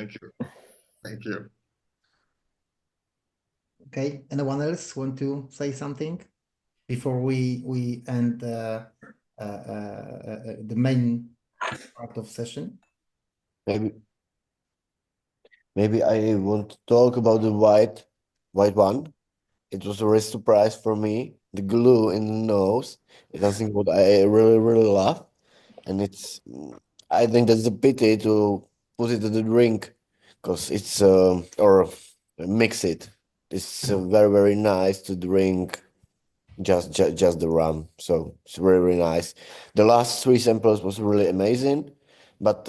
Okay, anyone else want to say something before we end the main part of session? Maybe I want to talk about the white one. It was a real surprise for me. The glue in the nose is something what I really, really love. And I think that's a pity to put it in the drink because it's, or mix it. It's very, very nice to drink just the rum. So it's very, very nice. The last 3 samples was really amazing, but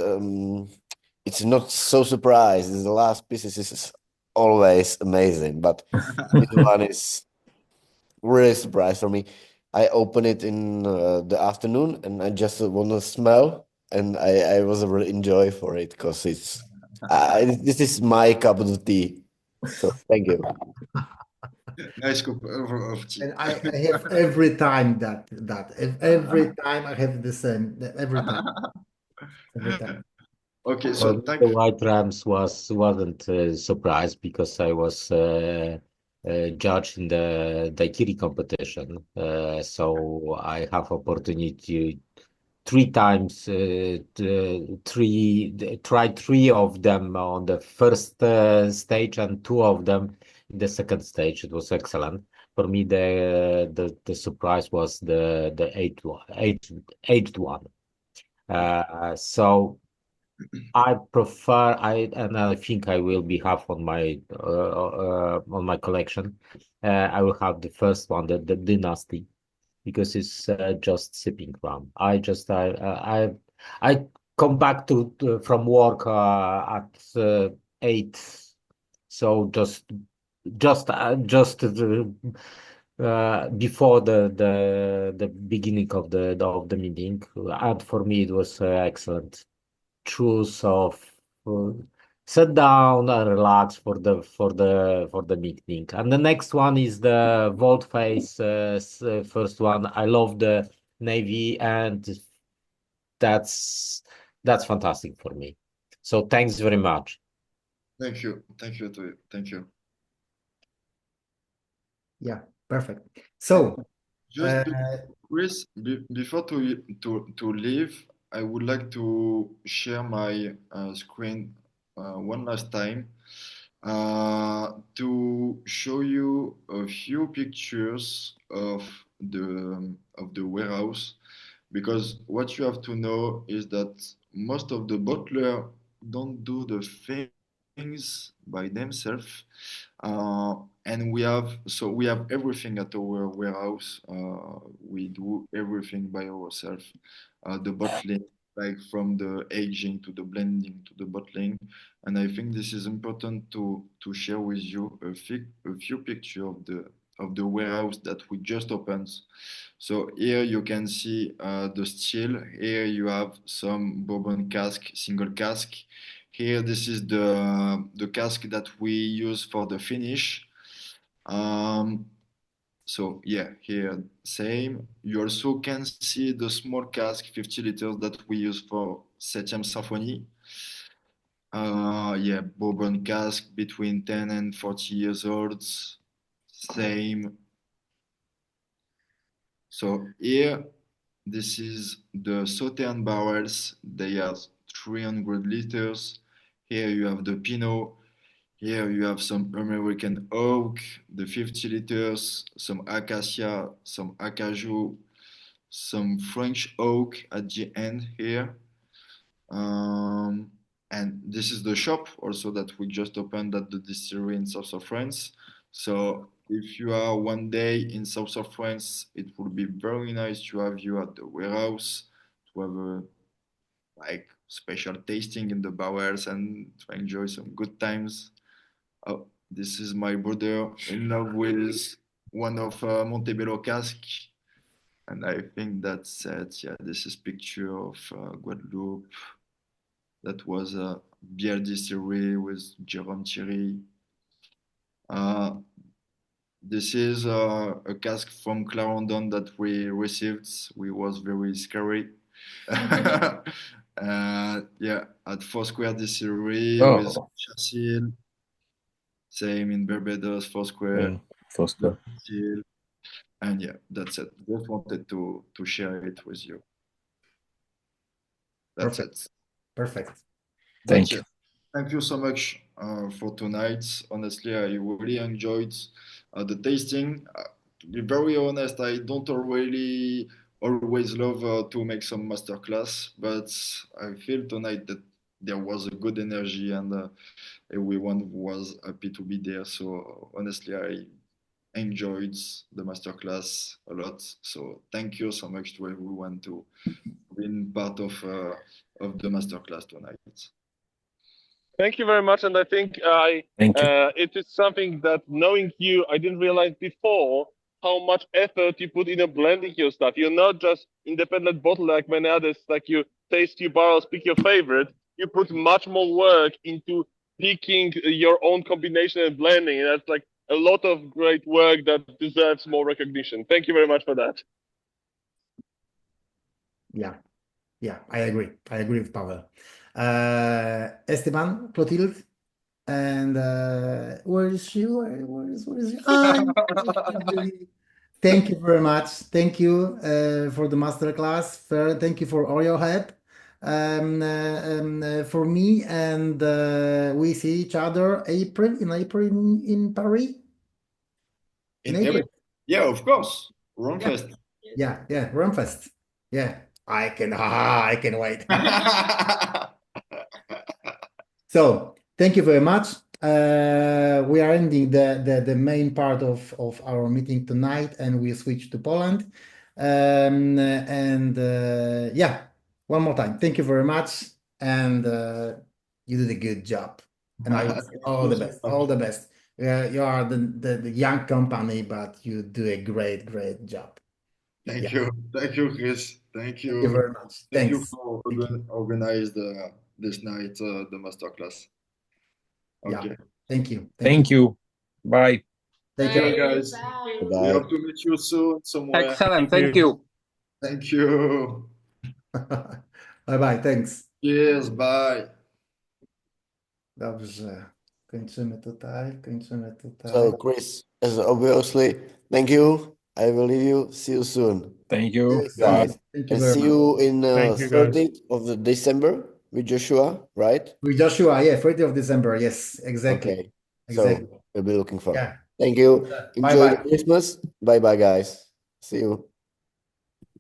it's not so surprised. The last pieces is always amazing, but this one is really surprise for me. I opened it in the afternoon and I just want to smell, and I was really enjoy for it because this is my cup of tea. So thank you. Nice cup of tea. And I have every time every time I have the same every time. Okay, so the white rams wasn't surprised because I was judged in the daiquiri competition, so I have opportunity 3 times tried 3 of them on the first stage and 2 of them in the second stage. It was excellent. For me, the surprise was the aged one. So I prefer and I think I will be half on my collection. I will have the first one, the Dynasty, because it's just sipping rum. I come back from work at 8, so just before the beginning of the meeting, and for me it was excellent choose of uh, sit down and relax for the meeting. And the next one is the Vault Face first one. I love the navy, and that's that's fantastic for me. So thanks very much. Thank you. Thank you to you. Thank you. Yeah, perfect. So, Just Chris, before to leave, I would like to share my screen one last time to show you a few pictures of the warehouse, because what you have to know is that most of the butler don't do the things by themselves, and we have everything at our warehouse. We do everything by ourselves. The bottling, like from the aging to the blending to the bottling, and I think this is important to share with you a few pictures of the warehouse that we just opened. So here you can see the still. Here you have some bourbon cask, single cask. Here this is the cask that we use for the finish. Um, so yeah, here same. You also can see the small cask, 50 liters that we use for 7th Symphony. Yeah, bourbon cask between 10 and 40 years old. Same. So here, this is the Sauternes barrels. They are 300 liters. Here you have the Pinot. Here you have some American oak, the 50 liters, some acacia, some acajou, some French oak at the end here. Um, and this is the shop also that we just opened at the distillery in south of France. So if you are one day in south of France, it would be very nice to have you at the warehouse to have a like special tasting in the barrels and to enjoy some good times. Oh, this is my brother in love with one of Montebello cask, and I think that's it. Yeah, this is picture of Guadeloupe. That was a beer distillery with Jérôme Thierry. Uh, this is a cask from Clarendon that we received. We was very scary. Yeah, at Foursquare Distillery with Oh, Chassil. Same in Barbados, Foursquare. yeah, Fosco. Chassil. And yeah, that's it. Just wanted to share it with you. That's perfect. it. Perfect. Thank That's you. it. Thank you so much for tonight. Honestly, I really enjoyed the tasting. To be very honest, I don't really always love to make some masterclass, but I feel tonight that there was a good energy and everyone was happy to be there. So honestly, I enjoyed the masterclass a lot. So thank you so much to everyone to being part of the masterclass tonight. Thank you very much, and I think Thank you. it is something that knowing you, I didn't realize before how much effort you put in blending your stuff. You're not just independent bottle like many others. Like you taste your barrels, pick your favorite. You put much more work into picking your own combination and blending, and that's like a lot of great work that deserves more recognition. Thank you very much for that. Yeah, yeah, I agree. I agree with Pavel. Esteban, Clotilde, and where is she? Where is she? Ah, thank you very much. Thank you for the masterclass. Thank you for all your help. For me, and we see each other April in Paris. In In every, April. yeah, of course, Yeah, Rumfest. yeah, Rumfest. Yeah, I can wait. So thank you very much. We are ending the main part of our meeting tonight, and we switch to Poland. Yeah, one more time, thank you very much, and you did a good job. And I wish you all the best, all the best. You are the young company, but you do a great, great job. Thank Yeah. you, Chris. Thank you. Thank you very much. Thank you Thanks. for Thank you. organize this night the masterclass. Yeah. Okay. Thank you. Thank you. Bye. Take Thank care. you, guys. Bye. We Bye. hope to meet you soon somewhere. Excellent. Thank Thank you. Thank you. Bye bye. Thanks. Cheers. Bye. Dobrze. Kończymy tutaj. Kończymy tutaj. So, Chris, as obviously, thank you. I will leave you. See you soon, Thank you. guys. Thank you And very see much. you in Thank you, guys. 30th of December with Joshua, right? With Joshua, yeah, 30th of December. Yes, exactly. Okay. Exactly. So we'll be looking for. Yeah. Thank you. Bye Enjoy the bye. Christmas. Bye bye, guys. See you.